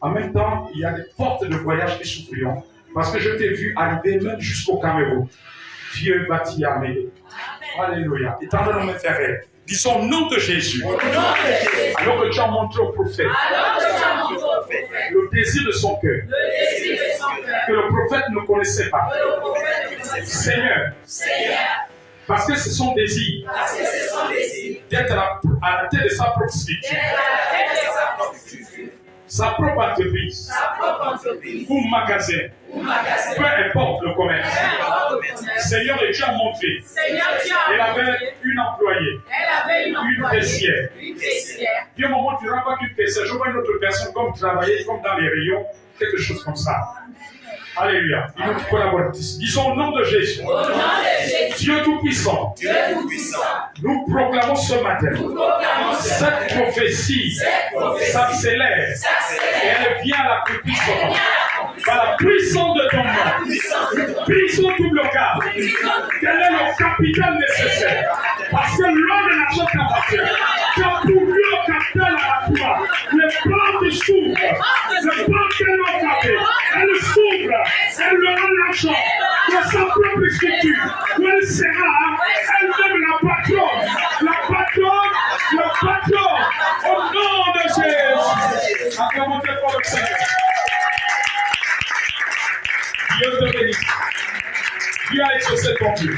en même temps, il y a des portes de voyage qui s'ouvriront. Parce que je t'ai vu arriver même jusqu'au Cameroun. Dieu va t'y amener. Alléluia. Étendez nos mains vers elle. Disons au nom de Jésus. Alors que tu as montré au prophète le désir de son cœur. Que le prophète ne connaissait pas. Seigneur. Parce que c'est son désir d'être à la tête de sa propre structure. Sa propre entreprise ou magasin, peu importe le commerce. Seigneur, et tu as montré. Elle avait une employée, une caissière. Puis au moment où tu rencontres une caissière, je vois une autre personne comme travailler, comme dans les rayons, quelque chose comme ça. Alléluia. Une autre collaboratrice. Disons au nom de Jésus. Dieu Tout-Puissant. Nous proclamons ce matin. Cette prophétie s'accélère. Et elle vient à la puissance. Par la puissance de ton nom. Brisons tout blocage. Quel est le capital nécessaire? Parce que l'homme de l'argent t'appartient. Tu as pourvu le capital à la toi. Les portes s'ouvrent. Les portes qu'elle m'a frappées. Elle s'ouvre. Elle aura l'argent de sa propre structure. Où elle sera elle-même la patronne. La patronne. Au nom de Jésus. Acclamons très fort le Seigneur. Dieu te bénisse. Dieu a exaucé ton Dieu.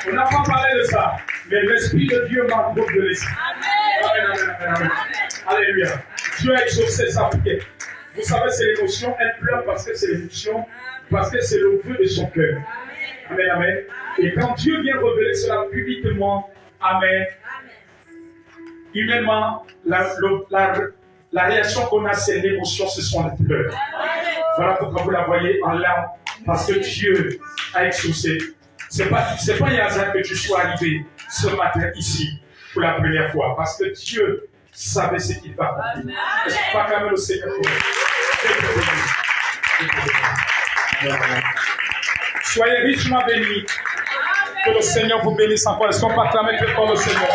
On n'a pas parlé de ça, mais l'Esprit de Dieu m'a beaucoup de l'Esprit. Amen. Alléluia. Dieu a exaucé sa prière. Vous savez, c'est l'émotion. Elle pleure parce que c'est l'émotion, parce que c'est le vœu de son cœur. Amen, amen. Et quand Dieu vient révéler cela publiquement, amen. Humainement, la réaction qu'on a, c'est l'émotion, ce sont les pleurs. Voilà pourquoi vous la voyez en larmes, parce que Dieu a exaucé. C'est pas un hasard que tu sois arrivé ce matin ici pour la première fois, parce que Dieu savait ce qu'il va accomplir. Est-ce qu'on va acclamer le Seigneur pour nous? Soyez richement bénis. Que le Seigneur vous bénisse encore. Est-ce qu'on peut acclamer très fort le Seigneur?